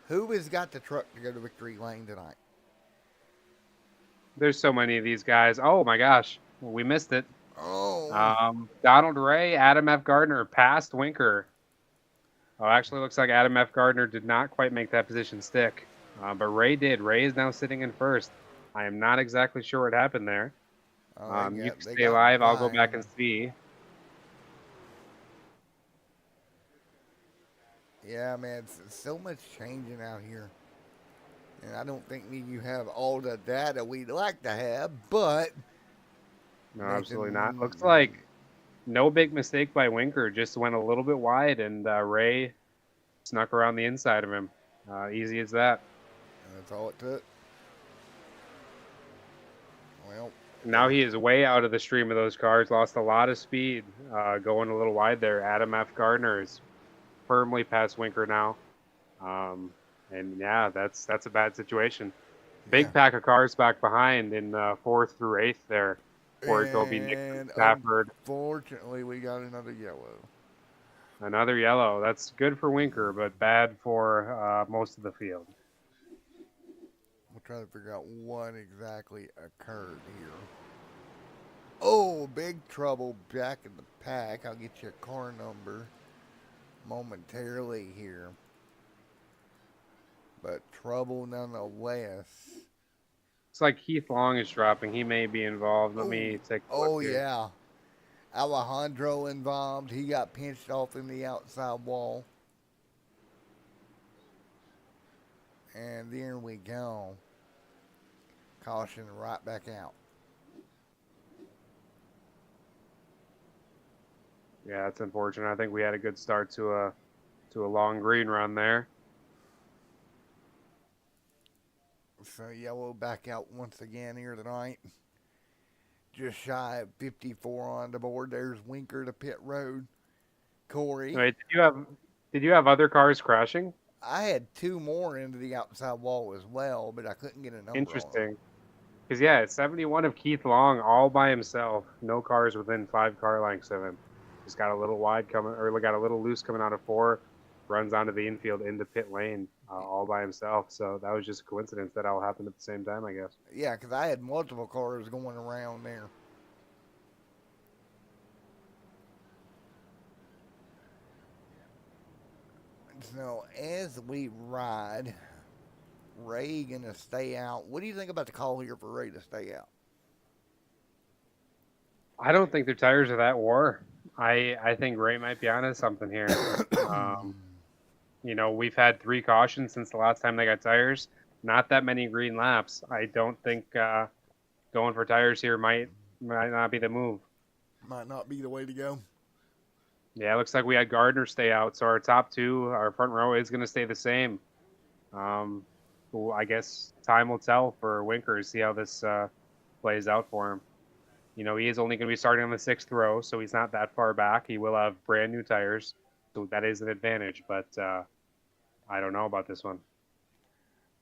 Who has got the truck to go to victory lane tonight? There's so many of these guys. Oh my gosh, we missed it. Oh, Donald Ray, Adam F. Gardner passed Winker. Oh, actually, looks like Adam F. Gardner did not quite make that position stick, but Ray did. Ray is now sitting in first. I am not exactly sure what happened there. oh, You can they stay got live. I'll go by back him. and see. Yeah, man, it's so much changing out here. And I don't think you have all the data we'd like to have, but No, absolutely not. Looks Nathan, like no big mistake by Winker. Just went a little bit wide, and Ray snuck around the inside of him. Easy as that. that's all it took. Well, Now he is way out of the stream of those cars. Lost a lot of speed, going a little wide there. Adam F. Gardner is firmly past Winker now. And yeah, that's a bad situation. yeah. Big pack of cars back behind in fourth through eighth there, where it will be Nick And Stafford. unfortunately, we got another yellow. Another yellow. That's good for Winker, but bad for most of the field. We'll try to figure out what exactly occurred here. Oh, big trouble back in the pack. I'll get you a car number momentarily here. But trouble nonetheless. It's like Keith Long is dropping. He may be involved. Let Oh, me take a look oh here. yeah. Alejandro involved. He got pinched off in the outside wall. And there we go. Caution right back out. Yeah, that's unfortunate. I think we had a good start to a long green run there. So yellow back out once again here tonight. Just shy of 54 on the board. There's Winker to pit road. Corey. Wait, did you have other cars crashing? I had two more into the outside wall as well, but I couldn't get a number on them. Interesting. Because yeah, it's 71 of Keith Long all by himself. No cars within 5 car lengths of him. Just got a little wide coming, or got a little loose coming out of 4. Runs onto the infield into pit lane all by himself. So that was just a coincidence that all happened at the same time, I guess. Yeah, because I had multiple cars going around there. So as we ride, Ray gonna stay out. What do you think about the call here for Ray to stay out? I don't think their tires are that wore. I think Ray might be onto something here. Um, we've had 3 cautions since the last time they got tires. Not that many green laps. I don't think going for tires here might not be the move. Might not be the way to go. Yeah, it looks like we had Gardner stay out, so our top 2, our front row is going to stay the same. Well, I guess time will tell for Winker to see how this plays out for him. He is only going to be starting on the 6th row, so he's not that far back. He will have brand new tires, so that is an advantage, but I don't know about this one.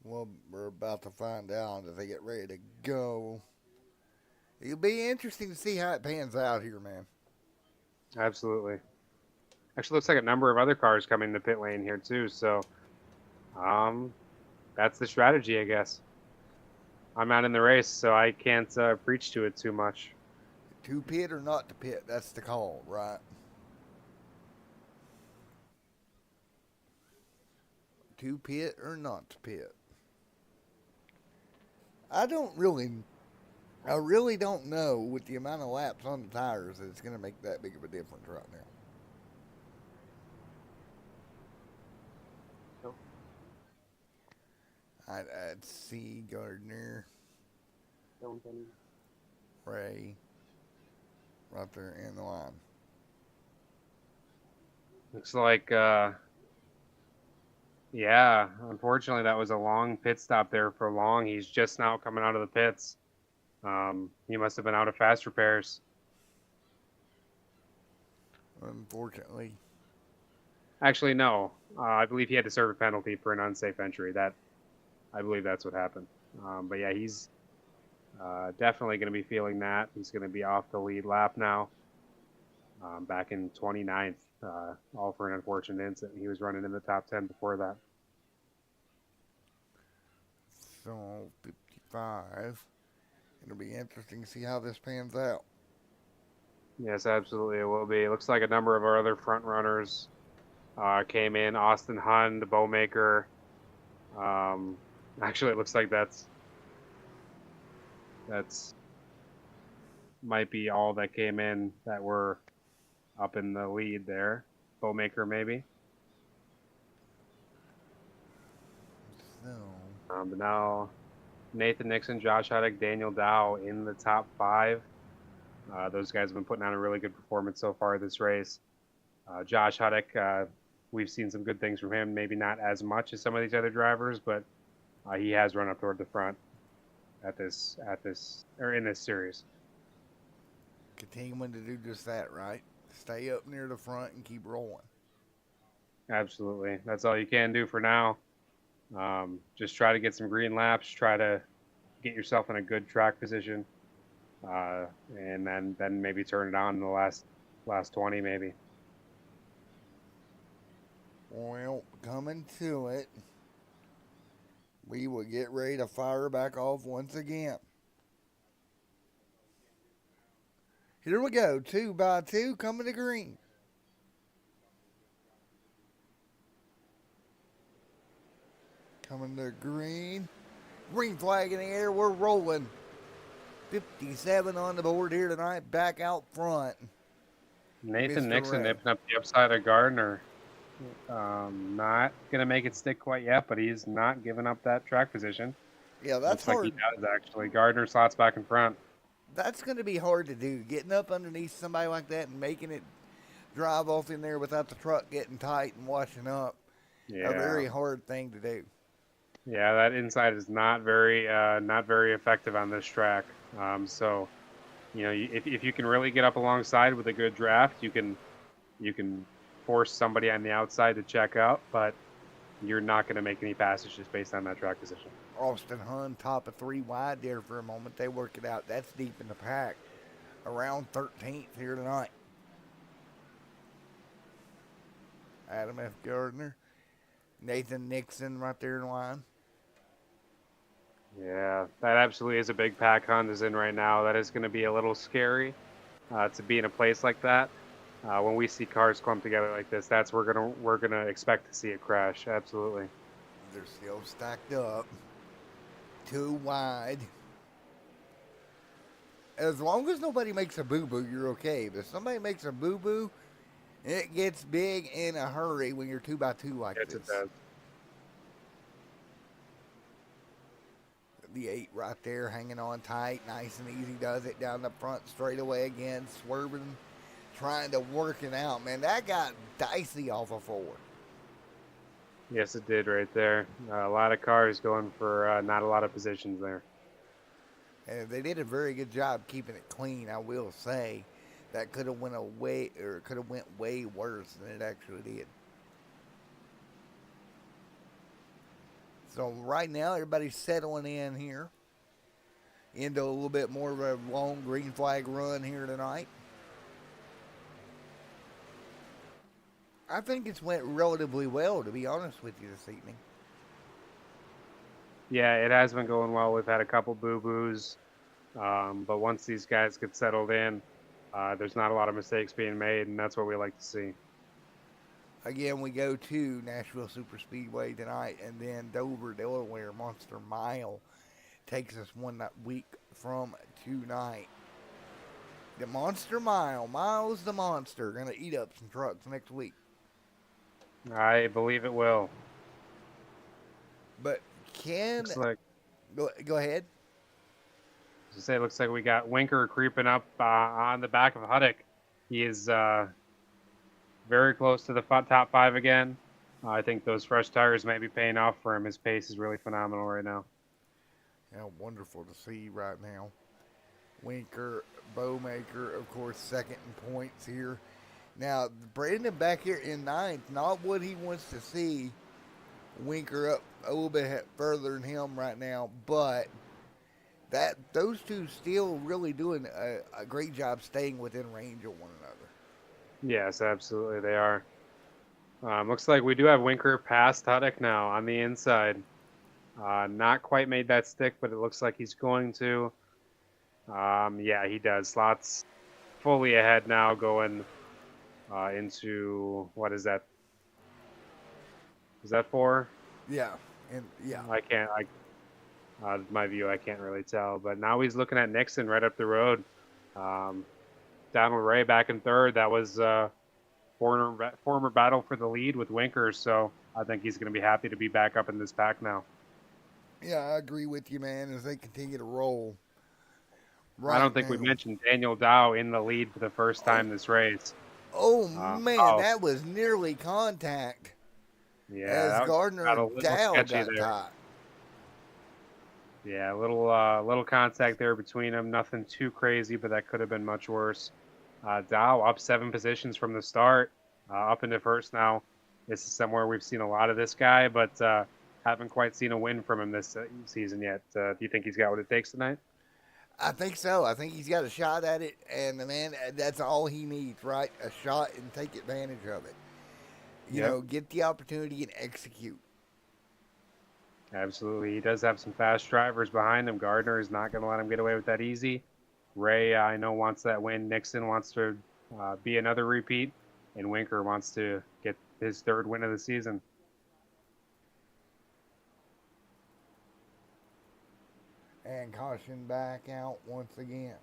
Well, we're about to find out as they get ready to go. It'll be interesting to see how it pans out here, man. Absolutely. Actually, looks like a number of other cars coming to pit lane here too. So, that's the strategy, I guess. I'm not in the race, so I can't preach to it too much. To pit or not to pit, that's the call, right? To pit or not to pit. I really don't know with the amount of laps on the tires that it's going to make that big of a difference right now. I'd see Gardner, Ray, right there in the line. Looks like, yeah, unfortunately, that was a long pit stop there for Long. He's just now coming out of the pits. He must have been out of fast repairs. Unfortunately. Actually, no. I believe he had to serve a penalty for an unsafe entry. I believe that's what happened. But yeah, he's definitely going to be feeling that. He's going to be off the lead lap now. Back in 29th, all for an unfortunate incident. He was running in the top 10 before that. So 55. It'll be interesting to see how this pans out. Yes, absolutely, it will be. It looks like a number of our other front runners came in. Austin Hund, Bowmaker. Um, actually, it looks like that's might be all that came in that were up in the lead there. Bowmaker maybe. So But now Nathan Nixon, Josh Huddick, Daniel Dow in the top 5. Those guys have been putting on a really good performance so far this race. Josh Huddick, we've seen some good things from him. Maybe not as much as some of these other drivers, but he has run up toward the front in this series. continuing to do just that, right? Stay up near the front and keep rolling. Absolutely, that's all you can do for now. Just try to get some green laps. Try to get yourself in a good track position, and then maybe turn it on in the last 20 maybe. Well, coming to it, we will get ready to fire back off once again. Here we go, 2 by 2 coming to green. Coming to green. Green flag in the air, we're rolling. 57 on the board here tonight, back out front. Nathan Mr. Nixon Ray. nipping up the upside of Gardner. Not gonna make it stick quite yet, but he's not giving up that track position. Yeah, that's Looks like hard. he does actually. Gardner slots back in front. That's going to be hard to do. Getting up underneath somebody like that and making it drive off in there without the truck getting tight and washing up. Yeah, A very hard thing to do. yeah, that inside is not very effective on this track. So, if you can really get up alongside with a good draft, you can force somebody on the outside to check out, but you're not going to make any passes just based on that track position. Austin Hund, top of 3 wide there for a moment. They work it out. That's deep in the pack. Around 13th here tonight. Adam F. Gardner. Nathan Nixon right there in line. Yeah, that absolutely is a big pack Honda's in right now. That is going to be a little scary to be in a place like that. When we see cars clump together like this, that's we're gonna expect to see a crash. Absolutely. They're still stacked up. 2 wide. As long as nobody makes a boo-boo, you're okay. But if somebody makes a boo-boo, it gets big in a hurry when you're 2 by 2 like Yes, this. it does. The 8 right there hanging on tight. Nice and easy does it down the front straightaway again. Swerving, trying to work it out. Man, that got dicey off of 4. Yes, it did right there. A lot of cars going for not a lot of positions there. And they did a very good job keeping it clean, I will say. That could have went way worse than it actually did. So right now everybody's settling in here into a little bit more of a long green flag run here tonight. I think it's went relatively well, to be honest with you, this evening. Yeah, it has been going well. We've had a couple boo-boos, but once these guys get settled in, there's not a lot of mistakes being made, and that's what we like to see. Again, we go to Nashville Superspeedway tonight, and then Dover, Delaware Monster Mile takes us 1 week from tonight. The Monster Mile, Miles the Monster, going to eat up some trucks next week. I believe it will. But can Looks like, go ahead. as I say, it looks like we got Winker creeping up on the back of Huddick. He is very close to the top 5 again. I think those fresh tires might be paying off for him. His pace is really phenomenal right now. Yeah, wonderful to see right now. Winker, Bowmaker, of course, second in points here. Now, Brandon back here in 9th, not what he wants to see. Winker up a little bit further than him right now, but those two still really doing a great job staying within range of one another. Yes, absolutely, they are. Looks like we do have Winker past Huddick now on the inside. Not quite made that stick, but it looks like he's going to. Yeah, he does. Slots fully ahead now, going into what is that? Is that 4? Yeah, and yeah, I can't. My view, I can't really tell. But now he's looking at Nixon right up the road. Um, Donald Ray back in third. That was former battle for the lead with Winkers. So I think he's going to be happy to be back up in this pack now. yeah, I agree with you, man. As they continue to roll I right don't think we now. mentioned Daniel Dow in the lead for the first Oh, time this race. oh man, Dow, that was nearly contact yeah, as that got Gardner a and little Dow sketchy got there. tied. Yeah, a little contact there between them. Nothing too crazy, but that could have been much worse. Dow up 7 positions from the start, up into first now. This is somewhere we've seen a lot of this guy, but haven't quite seen a win from him this season yet. Do you think he's got what it takes tonight? I think so. I think he's got a shot at it, and the man, that's all he needs, right? A shot and take advantage of it. You Yep, know, get the opportunity and execute. absolutely. He does have some fast drivers behind him. Gardner is not going to let him get away with that easy. Ray, I know, wants that win. Nixon wants to be another repeat, and Winker wants to get his third win of the season. And caution back out once again.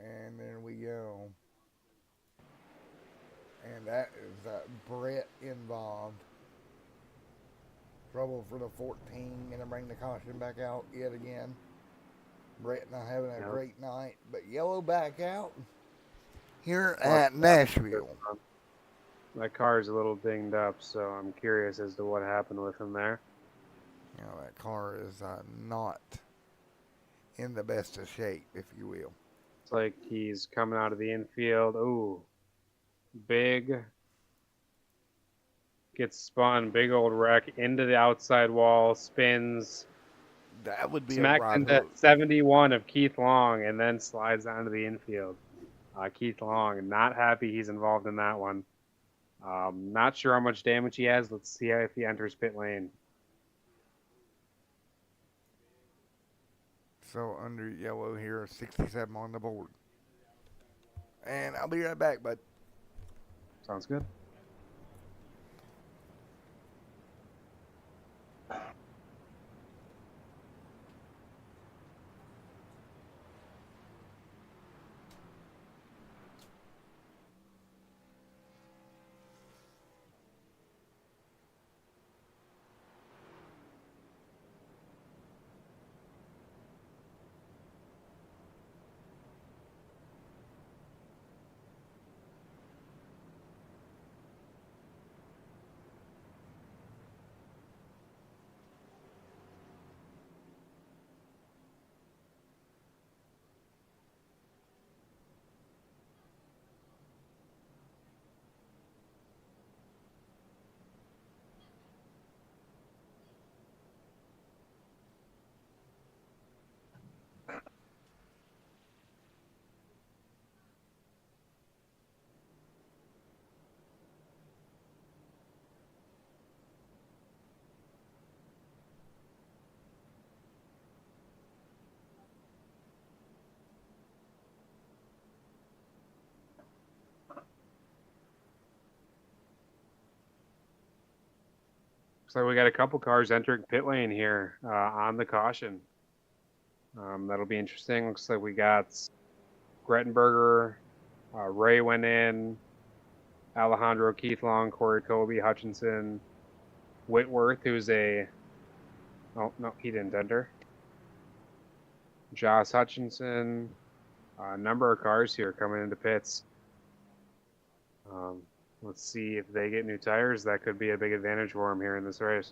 And there we go. And that is Brett involved. Trouble for the 14. Gonna bring the caution back out yet again. Brett not having a Yep. great night, but yellow back out here Watch at that one, 'cause, Nashville. my car is a little dinged up, so I'm curious as to what happened with him there. You know, that car is not in the best of shape, if you will. It's like he's coming out of the infield. Ooh, big. Gets spun, big old wreck into the outside wall, spins, That would be a smacks right into hook. 71 of Keith Long, and then slides onto the infield. Keith Long, not happy he's involved in that one. Not sure how much damage he has. Let's see if he enters pit lane. So under yellow here, 67 on the board. And I'll be right back, bud. Sounds good. Looks like we got a couple cars entering pit lane here on the caution. That'll be interesting. Looks like we got Grettenberger, Ray went in, Alejandro, Keith Long, Corey Kobe, Hutchinson, Whitworth, who's oh, no, he didn't enter. Josh Hutchinson, a number of cars here coming into pits. Let's see if they get new tires. That could be a big advantage for them here in this race.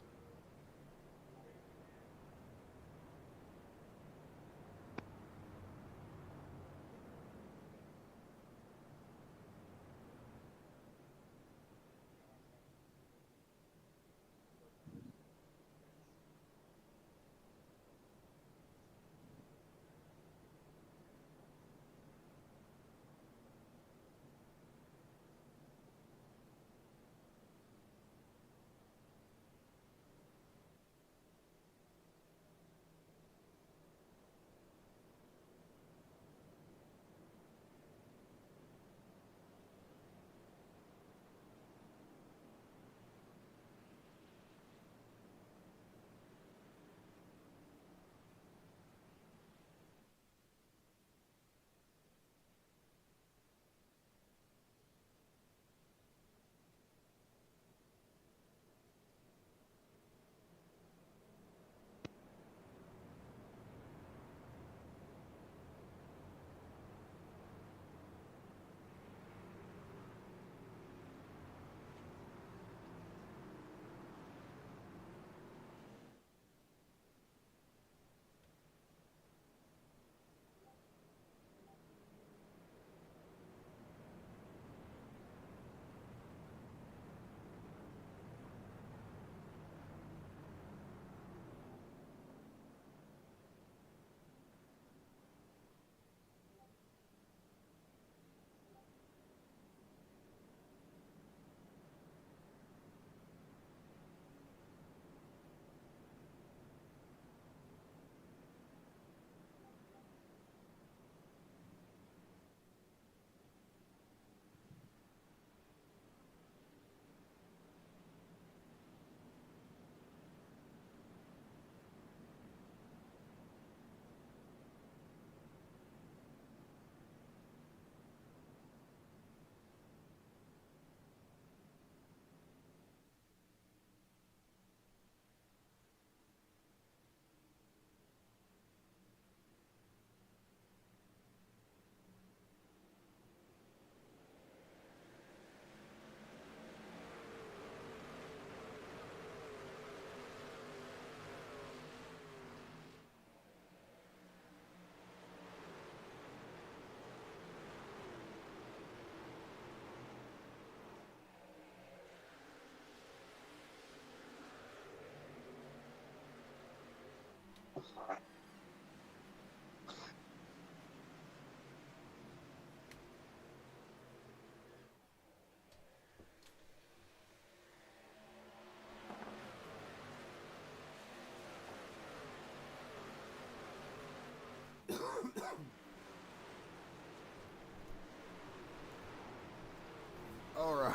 All right.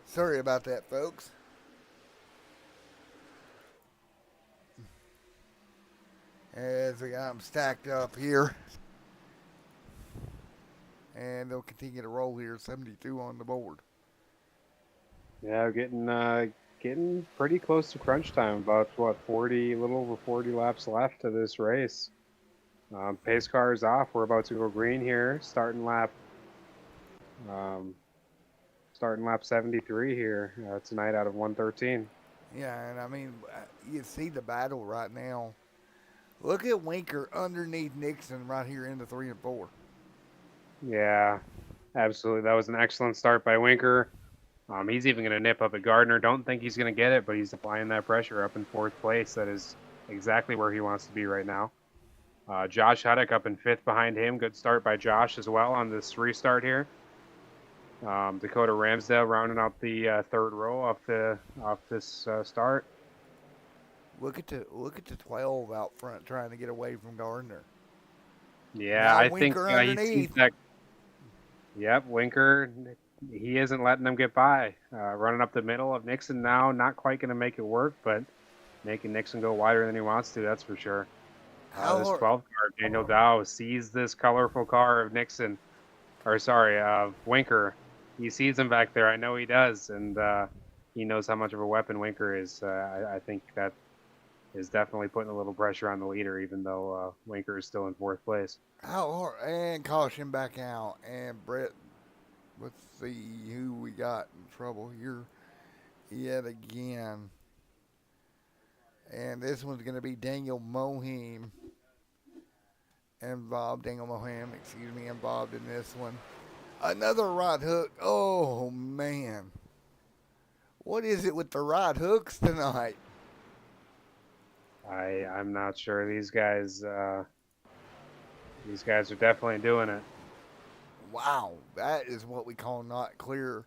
Sorry about that, folks. As we got them stacked up here, and they'll continue to roll here. 72 on the board. Yeah, getting pretty close to crunch time. About what 40, a little over 40 laps left to this race. Pace car is off. We're about to go green here. Um, starting lap 73 here tonight out of 113. Yeah, and I mean, you see the battle right now. Look at Winker underneath Nixon right here in the 3 and 4. Yeah, absolutely. That was an excellent start by Winker. He's even going to nip up at Gardner. Don't think he's going to get it, but he's applying that pressure up in fourth place. That is exactly where he wants to be right now. Josh Huddock up in fifth behind him. Good start by Josh as well on this restart here. Dakota Ramsdale rounding out the third row off this start. Look at the 12 out front trying to get away from Gardner. Yeah, Now I think Winker he sees underneath. that. Yep, Winker, he isn't letting them get by. Running up the middle of Nixon now, not quite going to make it work, but making Nixon go wider than he wants to, that's for sure. This 12th car, Daniel Dow, sees this colorful car of Nixon, Winker. He sees him back there. I know he does, and he knows how much of a weapon Winker is. I think that is definitely putting a little pressure on the leader, even though Winker is still in fourth place. And caution back out. And Brett, let's see who we got in trouble here yet again. And this one's going to be Daniel Mohim involved in this one. Another right hook. Oh, man. What is it with the right hooks tonight? I'm not sure. These guys are definitely doing it. Wow, that is what we call not clear.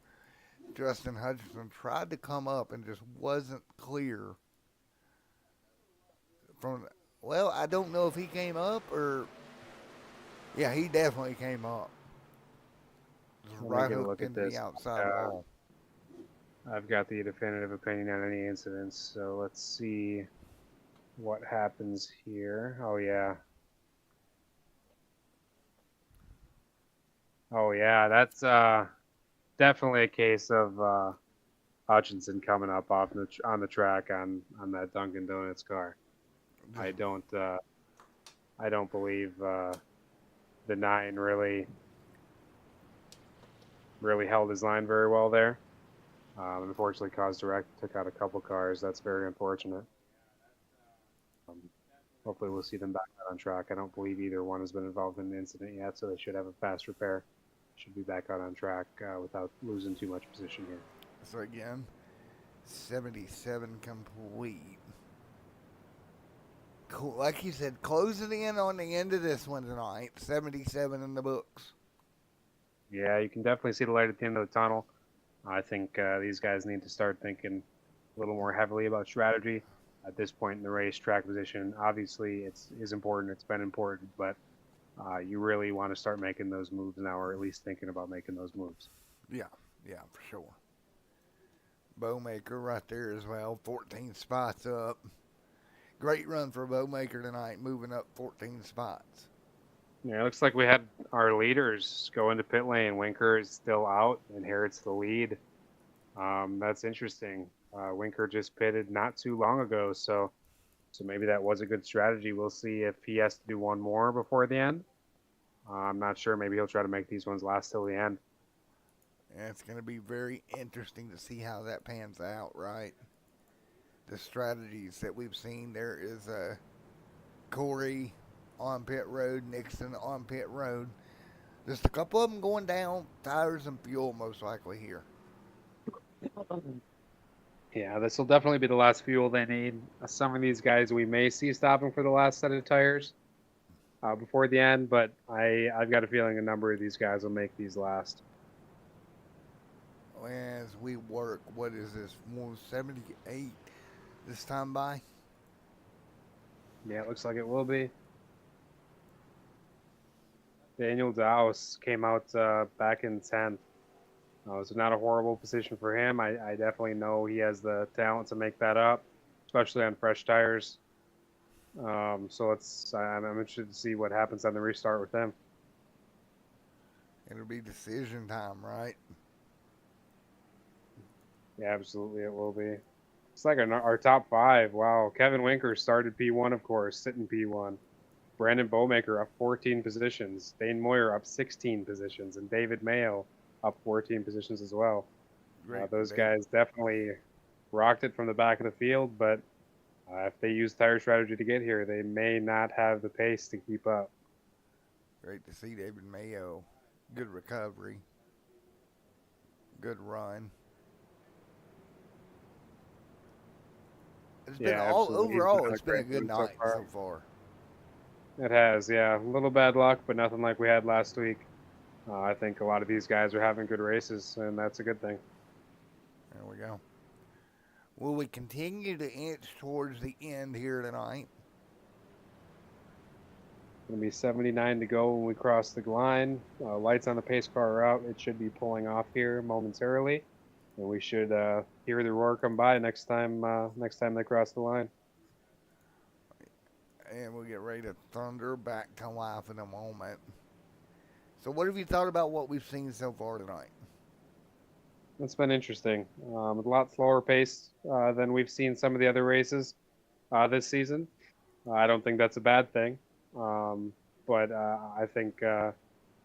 Justin Hutchinson tried to come up and just wasn't clear. Well, I don't know if he came up or. Yeah, he definitely came up. Right hooked into the outside wall. I've got the definitive opinion on any incidents, so let's see what happens here. Oh yeah, that's definitely a case of Hutchinson coming up on the track on that Dunkin' Donuts car. I don't believe the 9 really held his line very well there. Unfortunately, took out a couple cars. That's very unfortunate. Hopefully, we'll see them back out on track. I don't believe either one has been involved in the incident yet, so they should have a fast repair. Should be back out on track without losing too much position here. So again, 77 complete. Cool. Like you said, closing in on the end of this one tonight. 77 in the books. Yeah, you can definitely see the light at the end of the tunnel. I think these guys need to start thinking a little more heavily about strategy at this point in the race. Track position, obviously, is important. It's been important, but you really want to start making those moves now, or at least thinking about making those moves. Yeah, for sure. Bowmaker right there as well, 14 spots up. Great run for Bowmaker tonight, moving up 14 spots. Yeah, it looks like we had our leaders go into pit lane. Winker is still out, inherits the lead. That's interesting. Winker just pitted not too long ago, so maybe that was a good strategy. We'll see if he has to do one more before the end. I'm not sure. Maybe he'll try to make these ones last till the end. And it's going to be very interesting to see how that pans out, right? The strategies that we've seen. There is Corey on pit road, Nixon on pit road. Just a couple of them going down, tires and fuel most likely here. Yeah, this will definitely be the last fuel they need. Some of these guys we may see stopping for the last set of tires before the end, but I've got a feeling a number of these guys will make these last. As we work, what is this? 178 this time by? Yeah, it looks like it will be. Daniel Dowse came out back in 10th. So not a horrible position for him. I definitely know he has the talent to make that up, especially on fresh tires. So I'm interested to see what happens on the restart with him. It'll be decision time, right? Yeah, absolutely, it will be. It's like our top five. Wow, Kevin Winker started P1, of course, sitting P1. Brandon Bowmaker up 14 positions. Dane Moyer up 16 positions, and David Mayo up 14 positions as well. Great for Those David. guys definitely rocked it from the back of the field, but if they use tire strategy to get here, they may not have the pace to keep up. Great to see David Mayo. Good recovery. Good run. It's been Yeah, all absolutely. He's been overall. on a It's been a great good run so night far. so far. It has, yeah. A little bad luck, but nothing like we had last week. I think a lot of these guys are having good races, and that's a good thing. There we go. Will we continue to inch towards the end here tonight? Going to be 79 to go when we cross the line. Lights on the pace car are out. It should be pulling off here momentarily, and we should hear the roar come by next time. Next time they cross the line. And we'll get ready to thunder back to life in a moment. So, what have you thought about what we've seen so far tonight? It's been interesting. A lot slower pace than we've seen some of the other races this season. I don't think that's a bad thing, but I think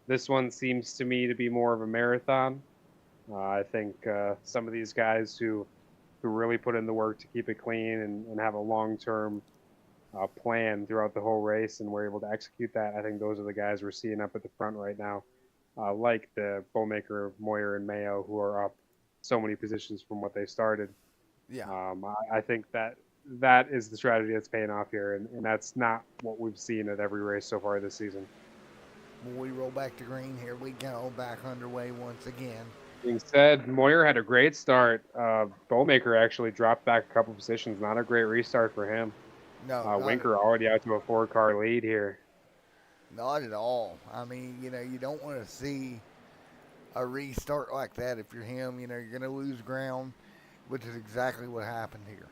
this one seems to me to be more of a marathon. I think some of these guys who really put in the work to keep it clean and have a long-term plan throughout the whole race and were able to execute that. I think those are the guys we're seeing up at the front right now, like the Bowmaker, Moyer, and Mayo, who are up so many positions from what they started. Yeah. I think that is the strategy that's paying off here, and that's not what we've seen at every race so far this season. When we roll back to green, here we go, back underway once again. Being said, Moyer had a great start. Bowmaker actually dropped back a couple positions. Not a great restart for him. No, Winker already out to a 4-car lead here. not at all. I mean, you don't want to see a restart like that if you're him. You're going to lose ground, which is exactly what happened here.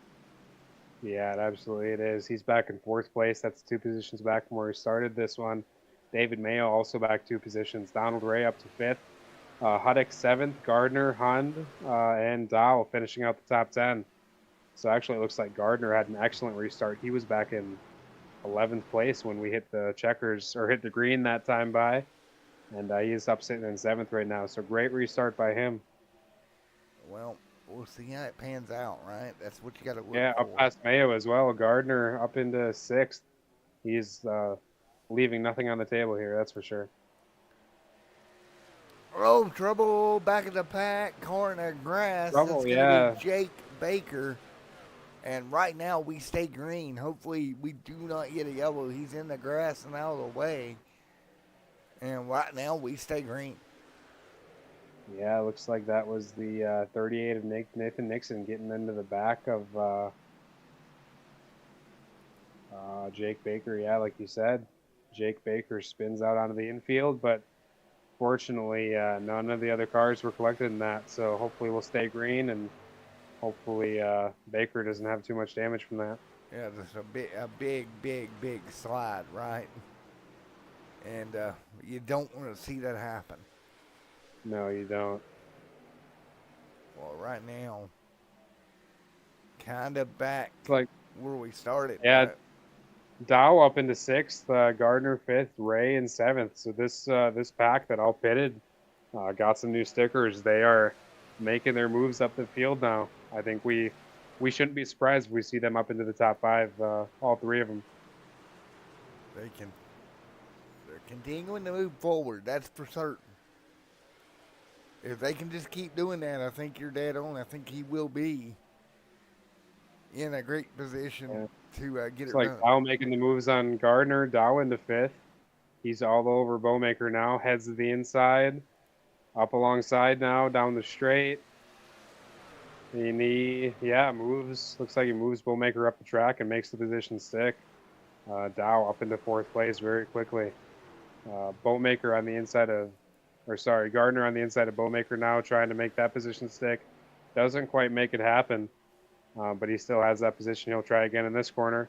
Yeah, absolutely it is. He's back in 4th place. That's 2 positions back from where he started this one. David Mayo also back 2 positions. Donald Ray up to 5th. Huddick 7th. Gardner, Hund, and Dow finishing out the top 10. So actually, it looks like Gardner had an excellent restart. He was back in 11th place when we hit the checkers or hit the green that time by, and he is up sitting in 7th right now. So great restart by him. Well, we'll see how it pans out, right? That's what you got to look Yeah, for. up past Mayo as well. Gardner up into 6th. He's leaving nothing on the table here, that's for sure. Oh, trouble back in the pack, corner grass. Trouble, That's going yeah. to be Jake Baker. And right now we stay green. Hopefully we do not get a yellow. He's in the grass and out of the way. And right now we stay green. Yeah, looks like that was the 38 of Nathan Nixon getting into the back of Jake Baker. Yeah, like you said, Jake Baker spins out onto the infield, but fortunately, none of the other cars were collected in that. So hopefully we'll stay green, and hopefully Baker doesn't have too much damage from that. Yeah, just a big slide, right? And you don't want to see that happen. No, you don't. Well, right now, kind of back It's like, where we started. yeah, Dow up into 6th, Gardner 5th, Ray in 7th. So this pack that all pitted got some new stickers. They are making their moves up the field now. I think we shouldn't be surprised if we see them up into the top 5, all 3 of them. They're continuing to move forward. That's for certain. If they can just keep doing that, I think you're dead on. I think he will be in a great position Yeah. to get It's it like done. Dow making the moves on Gardner. Dow in the fifth. He's all over Bowmaker now. Heads to the inside. Up alongside now, down the straight. And he, yeah, moves. Looks like he moves Bowmaker up the track and makes the position stick. Dow up into fourth place very quickly. Boatmaker on the inside of, or sorry, Gardner on the inside of Boatmaker now, trying to make that position stick. Doesn't quite make it happen, but he still has that position. He'll try again in this corner.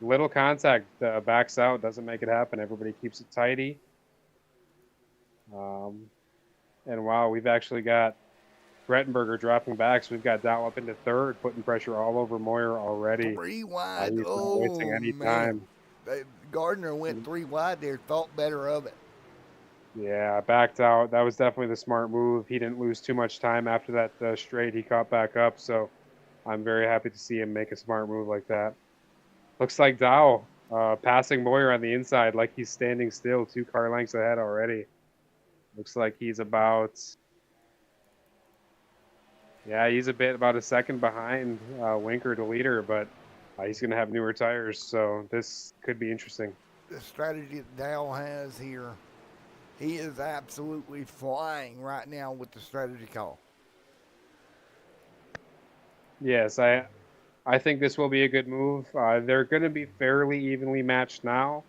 Little contact, backs out, doesn't make it happen. Everybody keeps it tidy. Um, and wow, we've actually got Brettenberger dropping back, so we've got Dow up into third, putting pressure all over Moyer already. 3 wide. He's not wasting Oh any man, time. Gardner went 3 wide there. Thought better of it. Yeah, backed out. That was definitely the smart move. He didn't lose too much time after that straight. He caught back up, so I'm very happy to see him make a smart move like that. Looks like Dow passing Moyer on the inside like he's standing still, 2 car lengths ahead already. Looks like he's about, yeah, he's about a second behind Winker, the leader, but he's going to have newer tires, so this could be interesting. The strategy that Dow has here, he is absolutely flying right now with the strategy call. Yes, I think this will be a good move. They're going to be fairly evenly matched now,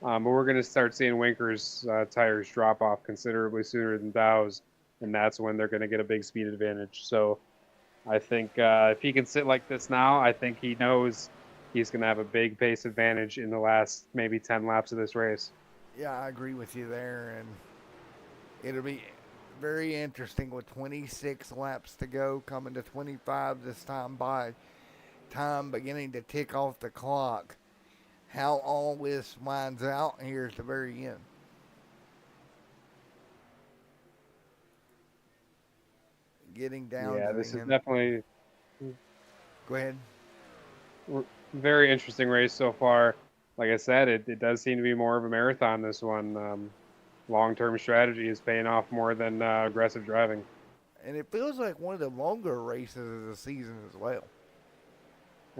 but we're going to start seeing Winker's tires drop off considerably sooner than Dow's, and that's when they're going to get a big speed advantage. So I think if he can sit like this now, I think he knows he's going to have a big pace advantage in the last maybe 10 laps of this race. Yeah, I agree with you there, and it'll be very interesting with 26 laps to go, coming to 25 this time by time beginning to tick off the clock. How all this winds out here at the very end. Getting down Yeah, to this the is end. definitely Go ahead. a very interesting race so far. Like I said, it does seem to be more of a marathon, this one. Long-term strategy is paying off more than aggressive driving. And it feels like one of the longer races of the season as well.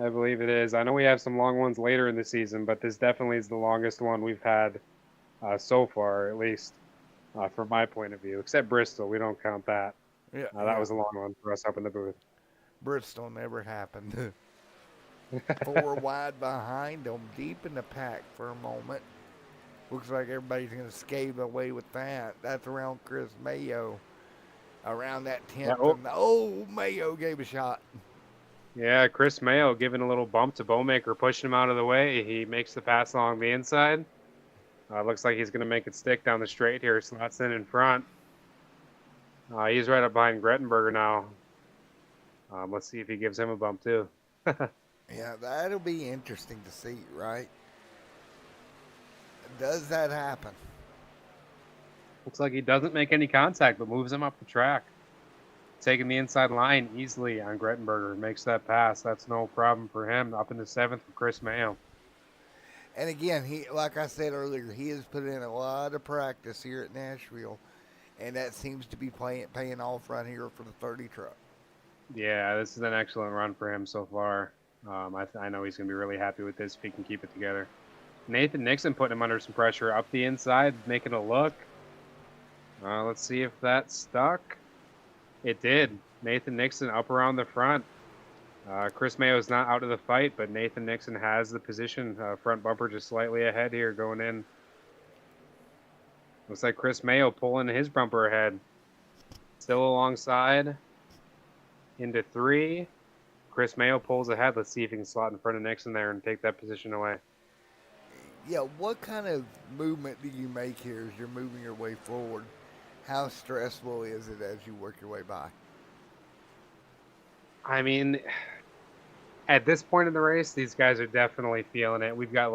I believe it is. I know we have some long ones later in the season, but this definitely is the longest one we've had so far, at least from my point of view. Except Bristol, we don't count that. Yeah, That yeah. was a long one for us up in the booth. Bristol never happened. 4 wide behind them, deep in the pack for a moment. Looks like everybody's going to scave away with that. That's around Chris Mayo. Around that 10th. Yeah, And Mayo gave a shot. yeah, Chris Mayo giving a little bump to Bowmaker, pushing him out of the way. He makes the pass along the inside. Looks like he's going to make it stick down the straight here. Slots in front. He's right up behind Grettenberger now. Let's see if he gives him a bump too. Yeah, that'll be interesting to see, right? Does that happen? Looks like he doesn't make any contact, but moves him up the track. Taking the inside line easily on Grettenberger. Makes that pass. That's no problem for him. Up in the seventh for Chris Mayo. And again, he, like I said earlier, he has put in a lot of practice here at Nashville, and that seems to be paying off right here for the 30 truck. Yeah, this is an excellent run for him so far. I know he's going to be really happy with this if he can keep it together. Nathan Nixon putting him under some pressure up the inside, making a look. Let's see if that stuck. It did. Nathan Nixon up around the front. Chris Mayo is not out of the fight, but Nathan Nixon has the position. Front bumper just slightly ahead here going in. Looks like Chris Mayo pulling his bumper ahead. Still alongside. Into 3. Chris Mayo pulls ahead. Let's see if he can slot in front of Nixon there and take that position away. Yeah, what kind of movement do you make here as you're moving your way forward? How stressful is it as you work your way by? I mean, at this point in the race, these guys are definitely feeling it. We've got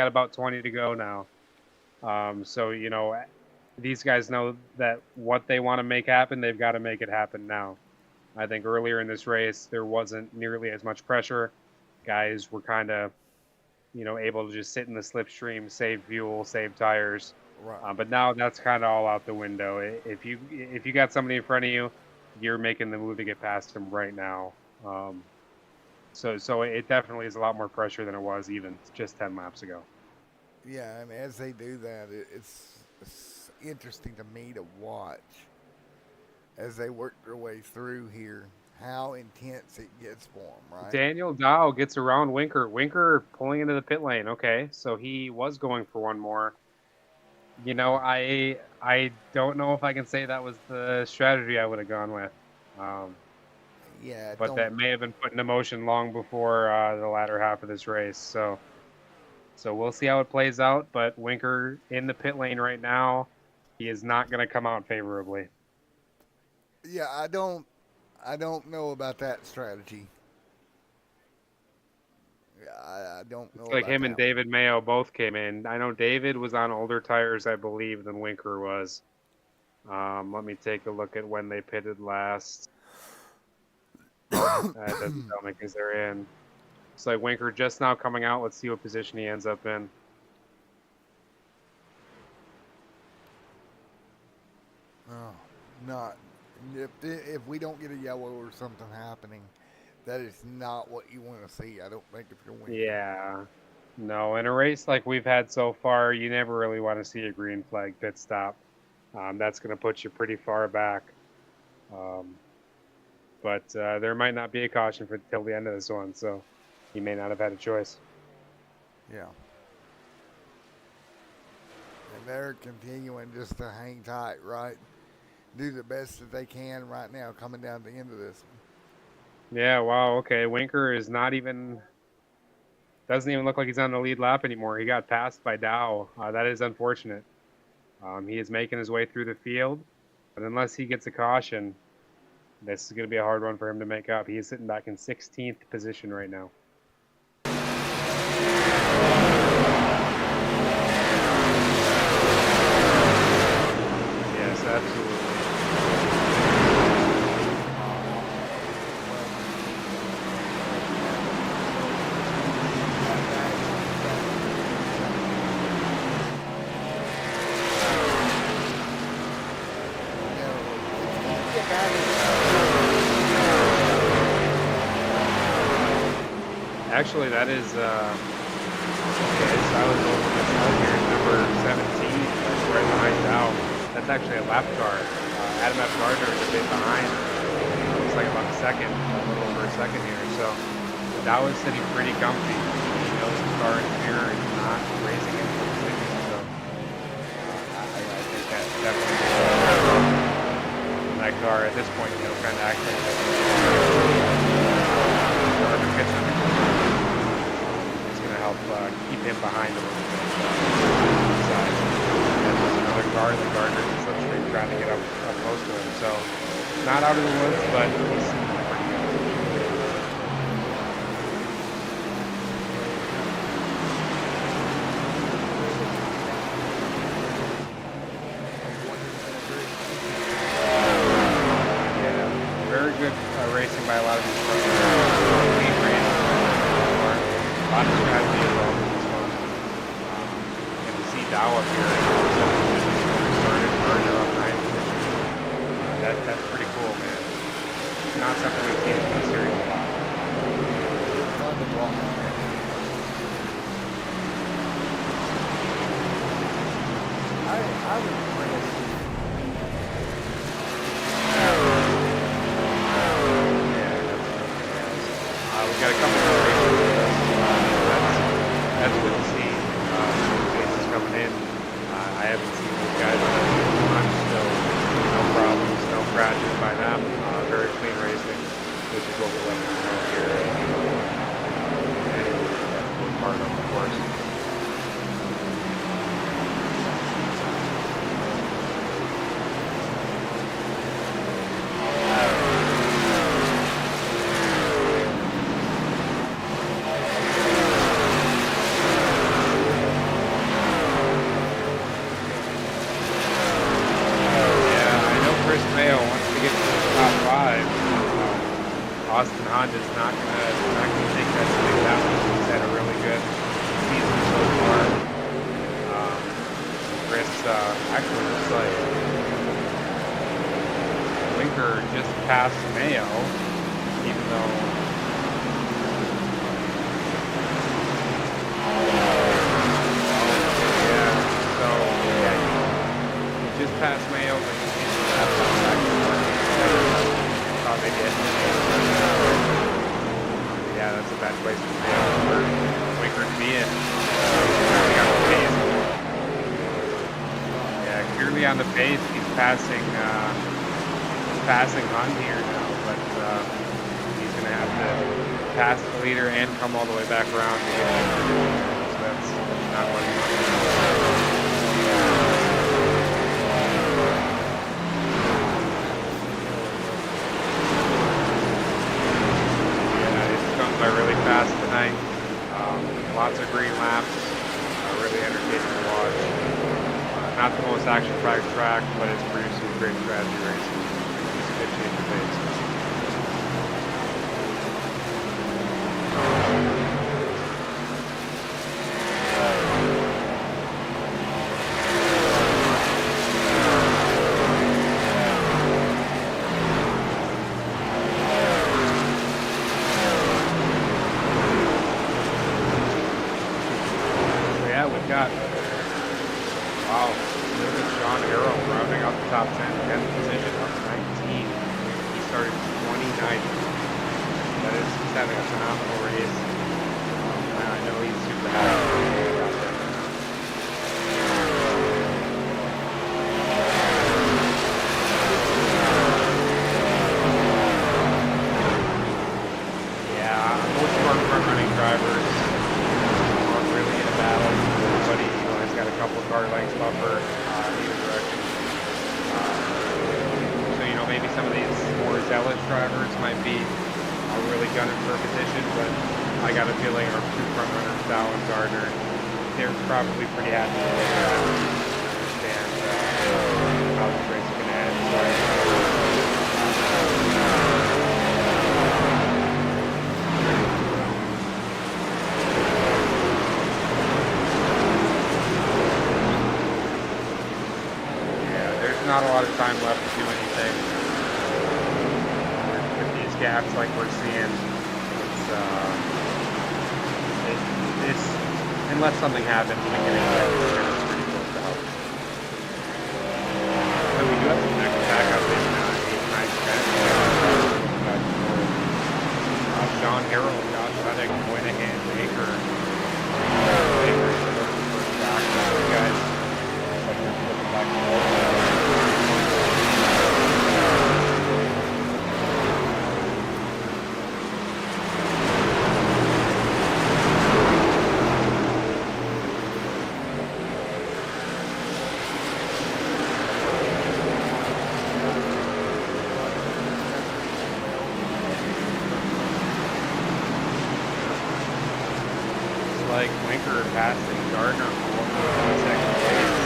about 20 to go now. So, these guys know that what they want to make happen, they've got to make it happen now. I think earlier in this race, there wasn't nearly as much pressure. Guys were kind of, able to just sit in the slipstream, save fuel, save tires. Right. But now that's kind of all out the window. If you got somebody in front of you, you're making the move to get past them right now. So it definitely is a lot more pressure than it was even just 10 laps ago. Yeah, and as they do that, it's interesting to me to watch as they work their way through here how intense it gets for them, right? Daniel Dow gets around Winker. Winker pulling into the pit lane. Okay, so he was going for one more. I don't know if I can say that was the strategy I would have gone with. Um, Yeah, but don't. that may have been put into motion long before the latter half of this race. So we'll see how it plays out. But Winker in the pit lane right now, he is not going to come out favorably. Yeah, I don't. I don't know about that strategy. Yeah, I don't It's know like about him and that one. David Mayo both came in. I know David was on older tires, I believe, than Winker was. Let me take a look at when they pitted last. That doesn't tell me because they're in. It's like Winker just now coming out. Let's see what position he ends up in. Oh, not if we don't get a yellow or something happening, that is not what you want to see. I don't think if you're winking. Yeah. No, in a race like we've had so far, you never really want to see a green flag pit stop. That's going to put you pretty far back. Um, but there might not be a caution for till the end of this one, so he may not have had a choice. Yeah. And they're continuing just to hang tight, right? Do the best that they can right now, coming down to the end of this one. Yeah, wow, okay. Winker is not even doesn't even look like he's on the lead lap anymore. He got passed by Dow. That is unfortunate. He is making his way through the field, but unless he gets a caution, this is going to be a hard one for him to make up. He is sitting back in 16th position right now. Yes, absolutely. Actually, that is. Okay, so I was over this out here, number 17. That's right behind Dow. That's actually a lap car. Adam F. Gardner is a bit behind. Looks like about a second, a little over a second here. So Dow is sitting pretty comfy. He knows the car is here and not racing into the position. So I think that definitely that car at this point, kind of acting like Gardner gets under control. It's going to help keep him behind a little bit. And there's another car in the Gardner that's slipstream trying to get up close to him. So not out of the woods, but he's pretty good. Yeah, very good racing by a lot of these cars. Clean racing. A lot of strategy involved in this one. And to see Dow up here started Gardner up 9th position. That's pretty cool, man. Not something we've seen in the series a lot. Fun to watch. I was impressed. We've got a couple more races. That's good to see. Races coming in. I haven't seen these guys much, so no problems, no crashes by them. Very clean racing, which is what we like to know here. And we're part of course. Austin Honda's not gonna take that swing that much. He's had a really good season so far. Chris actually looks like Winker just passed Mayo, even though on the pace. He's passing Hunt here now, but he's going to have to pass the leader and come all the way back around to get him. So that's not what he wants to do. Yeah, it's gone by really fast tonight. Lots of green laps. Really entertaining to watch. Not the most action-packed track, but it's producing great strategy racing. It's a good change of pace. We've got, wow, look at Sean Harrow rounding out the top 10, 10th position, up to 19. He started 29th. He's having a phenomenal race. I know he's super happy. Yeah, most of our front-running drivers aren't really in a battle. Everybody, has got a couple car lengths buffer either direction. So maybe some of these more zealous drivers might be really gunning for a position, but I got a feeling our two front runners, Dow and Gardner, they're probably pretty happy with where they're at. Understand how this race is going to end. Not a lot of time left to do anything with these gaps like we're seeing. It's unless something happens, we can expect it's pretty close out. So we do have some next back up in 8, 9, 10. John Harrell, Josh Reddick, Moynihan, Baker is looking for a back. Those guys like they're flipping back and forth. Like Winker passing Gardner for second place.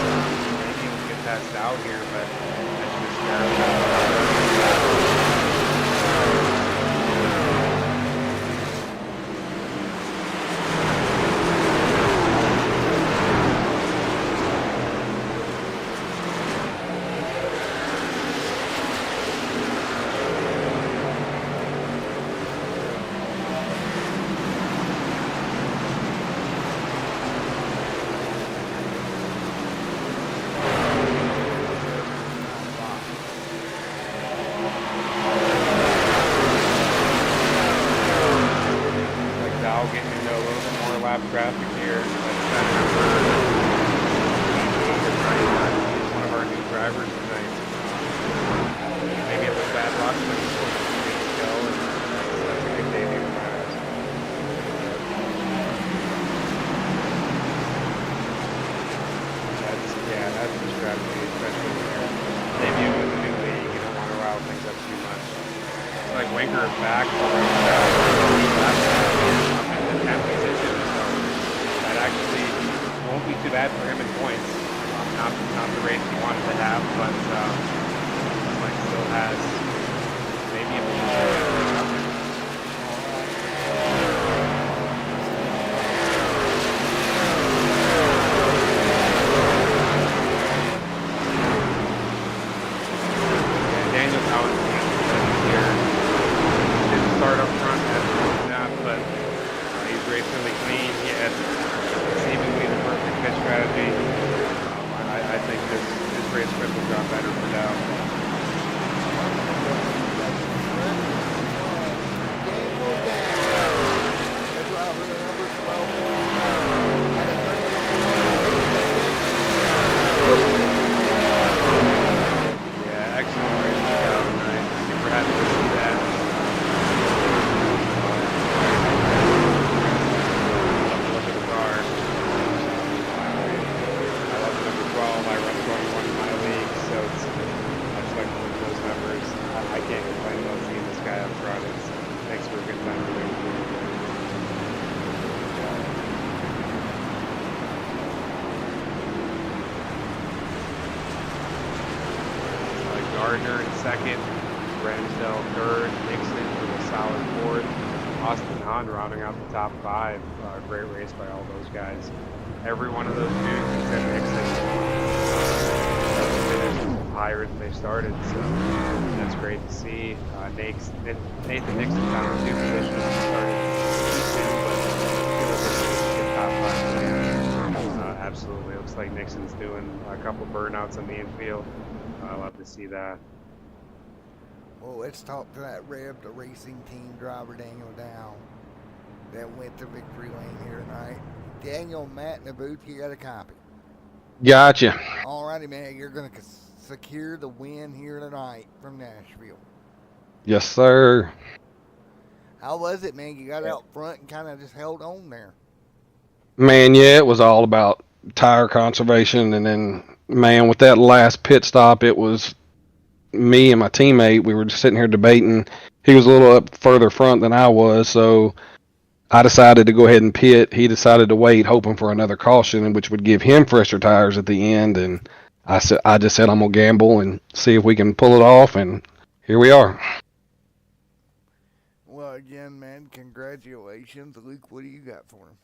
Maybe he'll get passed out here, but that's just getting into a little bit more lap traffic here. That's that number 88 is one of our new drivers tonight. Maybe it was bad luck, but he's supposed to go, and that's a good debut for us. That's the strategy, especially when you're debuting with a new league. You don't want to rile things up too much. Looks like Winker is back. Position, so that actually won't be too bad for him in points. Not the race he wanted to have, but like still has maybe a Daniel's out here. Didn't start up front at that, but he's raced really clean. He had seemingly the perfect pit strategy. I think this race could have gone better for Dow. Gardner in second, Ramsdell third, Nixon with a solid fourth, Austin Hahn rounding out the top five. Great race by all those guys. Every one of those dudes except Nixon finished higher than they started, so that's great to see. Nathan Nixon down 2 positions to start but top five. Absolutely, looks like Nixon's doing a couple burnouts on the infield. I love to see that. Well, let's talk to that Rev, the racing team driver, Daniel Dow, that went to victory lane here tonight. Daniel, Matt in the booth, you got a copy. Gotcha. All righty, man. You're going to secure the win here tonight from Nashville. Yes, sir. How was it, man? You got out front and kind of just held on there. Man, yeah, it was all about tire conservation. And then, man, with that last pit stop, it was me and my teammate. We were just sitting here debating. He was a little up further front than I was, so I decided to go ahead and pit. He decided to wait, hoping for another caution, which would give him fresher tires at the end. And I just said I'm gonna gamble and see if we can pull it off. And here we are. Well, again, man, congratulations. Luke, what do you got for him?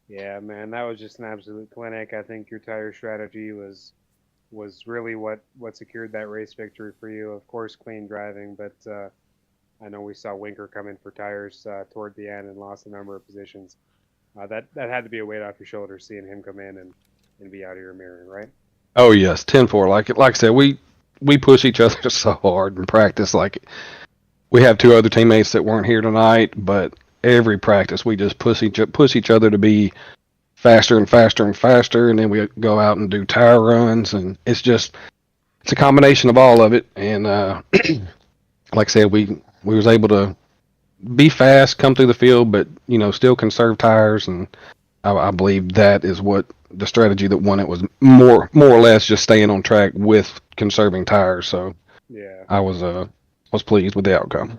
Yeah, man, that was just an absolute clinic. I think your tire strategy was really what secured that race victory for you. Of course, clean driving, but I know we saw Winker come in for tires toward the end and lost a number of positions. That had to be a weight off your shoulders, seeing him come in and be out of your mirror, right? Oh yes, 10-4. Like I said, we push each other so hard in practice. Like we have 2 other teammates that weren't here tonight, but every practice we just push each other to be faster and faster and faster, and then we go out and do tire runs, and it's a combination of all of it. And like I said, we was able to be fast, come through the field, but still conserve tires, and I believe that is what the strategy that won it was, more or less just staying on track with conserving tires. So yeah, I was pleased with the outcome.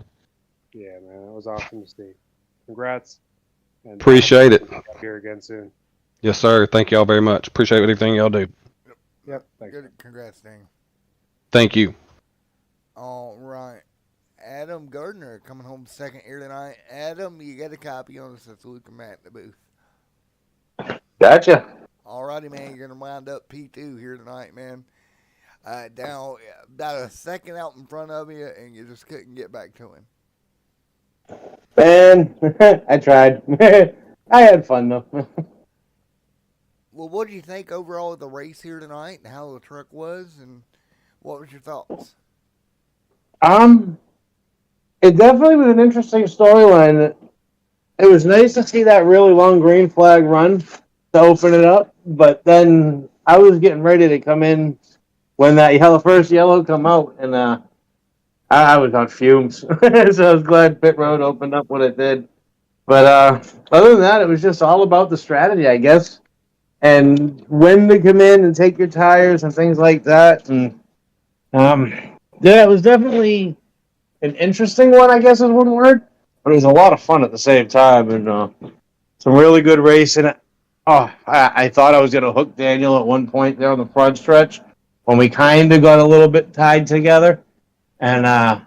Yeah, man, that was awesome to see. Congrats. And Appreciate it. Here again soon. Yes, sir. Thank y'all very much. Appreciate everything y'all do. Yep. Thanks. Good. Congrats, Daniel. Thank you. All right. Adam Gardner coming home second here tonight. Adam, you got a copy on us. That's Luke and Matt in the booth. Gotcha. All righty, man. You're going to wind up P2 here tonight, man. Down about a second out in front of you, and you just couldn't get back to him. Man, I tried. I had fun, though. Well, what did you think overall of the race here tonight and how the truck was, and what was your thoughts? It definitely was an interesting storyline. It was nice to see that really long green flag run to open it up, but then I was getting ready to come in when that first yellow come out, and I was on fumes. So I was glad pit road opened up when it did. But other than that, it was just all about the strategy, I guess, and when to come in and take your tires and things like that. And yeah, it was definitely an interesting one, I guess is one word, but it was a lot of fun at the same time, and some really good racing. I thought I was going to hook Daniel at one point there on the front stretch when we kind of got a little bit tied together, and I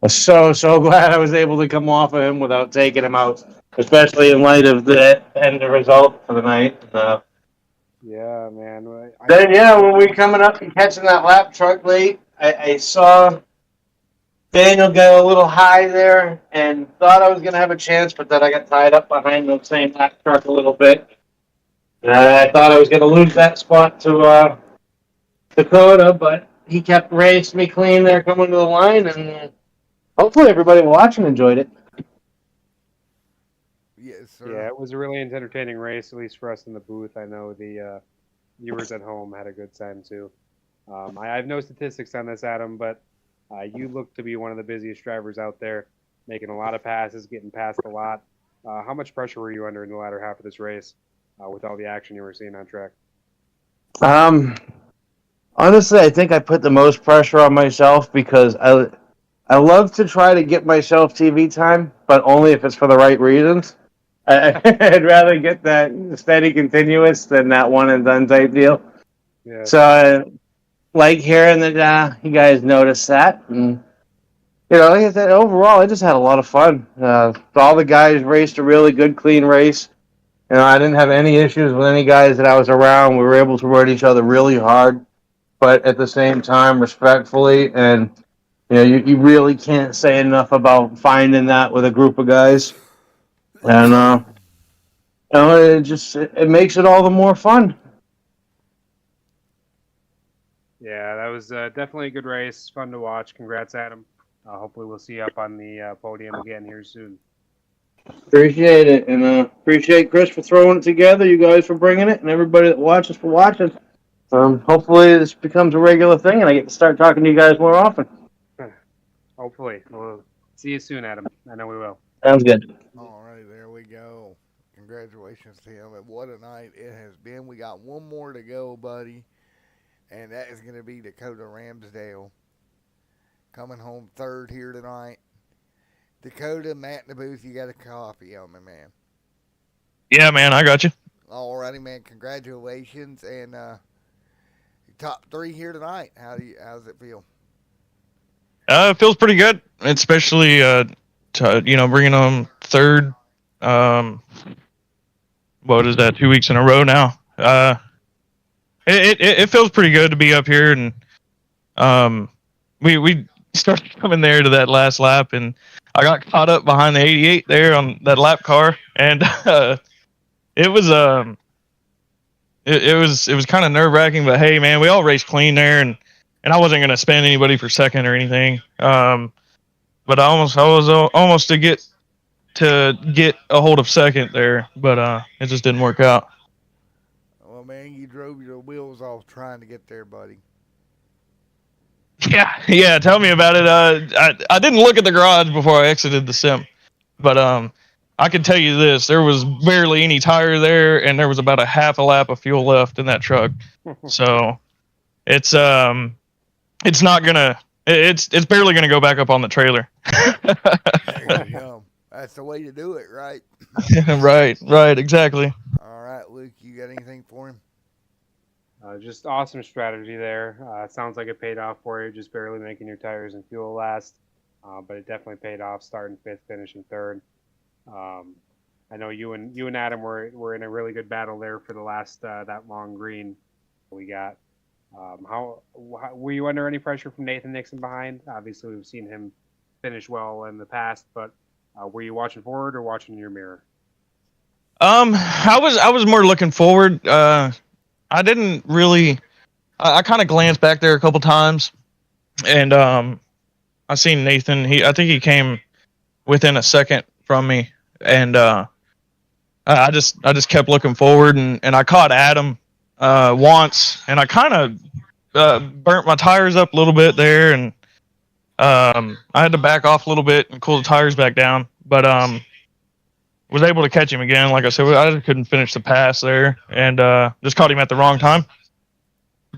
was so glad I was able to come off of him without taking him out, especially in light of the end result for the night. Yeah, man. Then, when we coming up and catching that lap truck late, I saw Daniel got a little high there and thought I was going to have a chance, but then I got tied up behind the same lap truck a little bit. And I thought I was going to lose that spot to Dakota, but he kept racing me clean there coming to the line, and hopefully everybody watching enjoyed it. Yes, sir. Yeah, it was a really entertaining race, at least for us in the booth. I know the viewers at home had a good time too. I have no statistics on this, Adam, but you look to be one of the busiest drivers out there, making a lot of passes, getting past a lot. How much pressure were you under in the latter half of this race with all the action you were seeing on track? Honestly, I think I put the most pressure on myself because I love to try to get myself TV time, but only if it's for the right reasons. I'd rather get that steady continuous than that one and done type deal. Yeah. So like hearing that you guys noticed that. And, like I said, overall, I just had a lot of fun. All the guys raced a really good, clean race. I didn't have any issues with any guys that I was around. We were able to ride each other really hard, but at the same time, respectfully. And, you really can't say enough about finding that with a group of guys. And, it makes it all the more fun. Yeah, that was definitely a good race. Fun to watch. Congrats, Adam. Hopefully, we'll see you up on the podium again here soon. Appreciate it, and appreciate Chris for throwing it together. You guys for bringing it, and everybody that watches for watching. Hopefully, this becomes a regular thing, and I get to start talking to you guys more often. Hopefully, we'll see you soon, Adam. I know we will. Sounds good. All right, there we go. Congratulations to him. And what a night it has been. We got one more to go, buddy. And that is going to be Dakota Ramsdale. Coming home third here tonight. Dakota, Matt in the booth, you got a copy on me, man. Yeah, man, I got you. All righty, man. Congratulations. And top 3 here tonight. How's it feel? It feels pretty good, especially bringing home third. What is that? 2 weeks in a row now. It feels pretty good to be up here, and we started coming there to that last lap, and I got caught up behind the 88 there on that lap car, and it was it was kind of nerve wracking, but hey, man, we all raced clean there, and I wasn't gonna spin anybody for second or anything. But I was almost to get a hold of second there, but it just didn't work out. Well, man, you drove your wheels off trying to get there, buddy. Yeah. Tell me about it. I didn't look at the garage before I exited the sim, but I can tell you this: there was barely any tire there, and there was about a half a lap of fuel left in that truck. So it's not gonna. It's barely gonna go back up on the trailer. There you go. That's the way to do it, right? Right, exactly. All right, Luke, you got anything for him? Just awesome strategy there. It sounds like it paid off for you, just barely making your tires and fuel last. But it definitely paid off, starting fifth, finishing third. I know you and Adam were in a really good battle there for the last that long green we got. How were you under any pressure from Nathan Nixon behind? Obviously, we've seen him finish well in the past, but were you watching forward or watching in your mirror? I was more looking forward. I didn't really. I kind of glanced back there a couple times, and I seen Nathan. I think he came within a second from me, and I just kept looking forward, and I caught Adam once, and I kind of burnt my tires up a little bit there, and I had to back off a little bit and cool the tires back down, but was able to catch him again. Like I said, I just couldn't finish the pass there, and just caught him at the wrong time.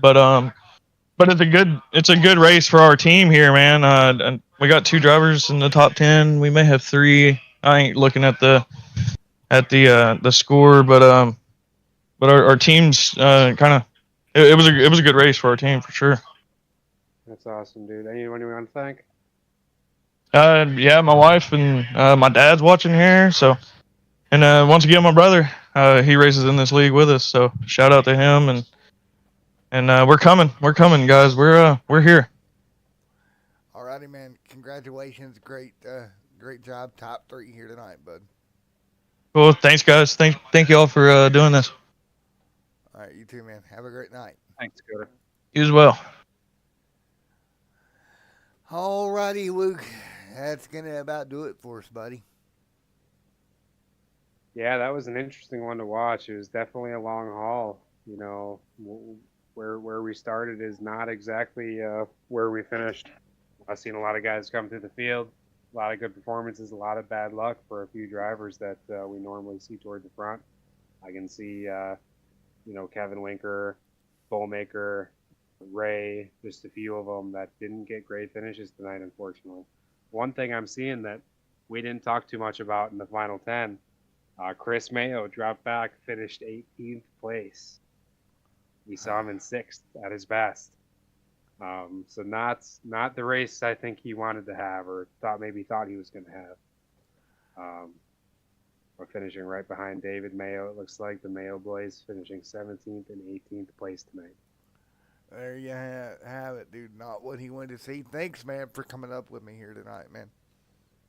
But it's a good race for our team here, man. And we got 2 drivers in the top 10. We may have 3. I ain't looking at the score, but our team's kind of it was a good race for our team for sure. That's awesome, dude. Anyone you want to thank? Yeah, my wife and my dad's watching here, so. And once again, my brother, he races in this league with us, so shout out to him. And we're coming, guys. We're here. All righty, man. Congratulations. Great job. Top 3 here tonight, bud. Cool. Thanks, guys. Thank you all for doing this. All right, you too, man. Have a great night. Thanks, Dakota. You as well. All righty, Luke. That's gonna about do it for us, buddy. Yeah, that was an interesting one to watch. It was definitely a long haul. You know, where we started is not exactly where we finished. I've seen a lot of guys come through the field, a lot of good performances, a lot of bad luck for a few drivers that we normally see toward the front. I can see, Kevin Winker, Bullmaker, Ray, just a few of them that didn't get great finishes tonight, unfortunately. One thing I'm seeing that we didn't talk too much about in the final 10, Chris Mayo dropped back, finished 18th place. We saw him in 6th at his best. So not the race I think he wanted to have, or thought he was going to have. We're finishing right behind David Mayo. It looks like the Mayo boys finishing 17th and 18th place tonight. There you have it, dude. Not what he wanted to see. Thanks, man, for coming up with me here tonight, man.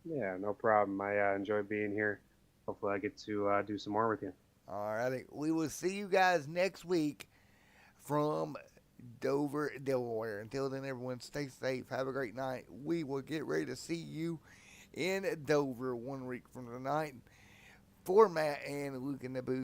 Yeah, no problem. I enjoy being here. Hopefully, I get to do some more with you. All righty. We will see you guys next week from Dover, Delaware. Until then, everyone, stay safe. Have a great night. We will get ready to see you in Dover 1 week from tonight. For Matt and Luke in the booth.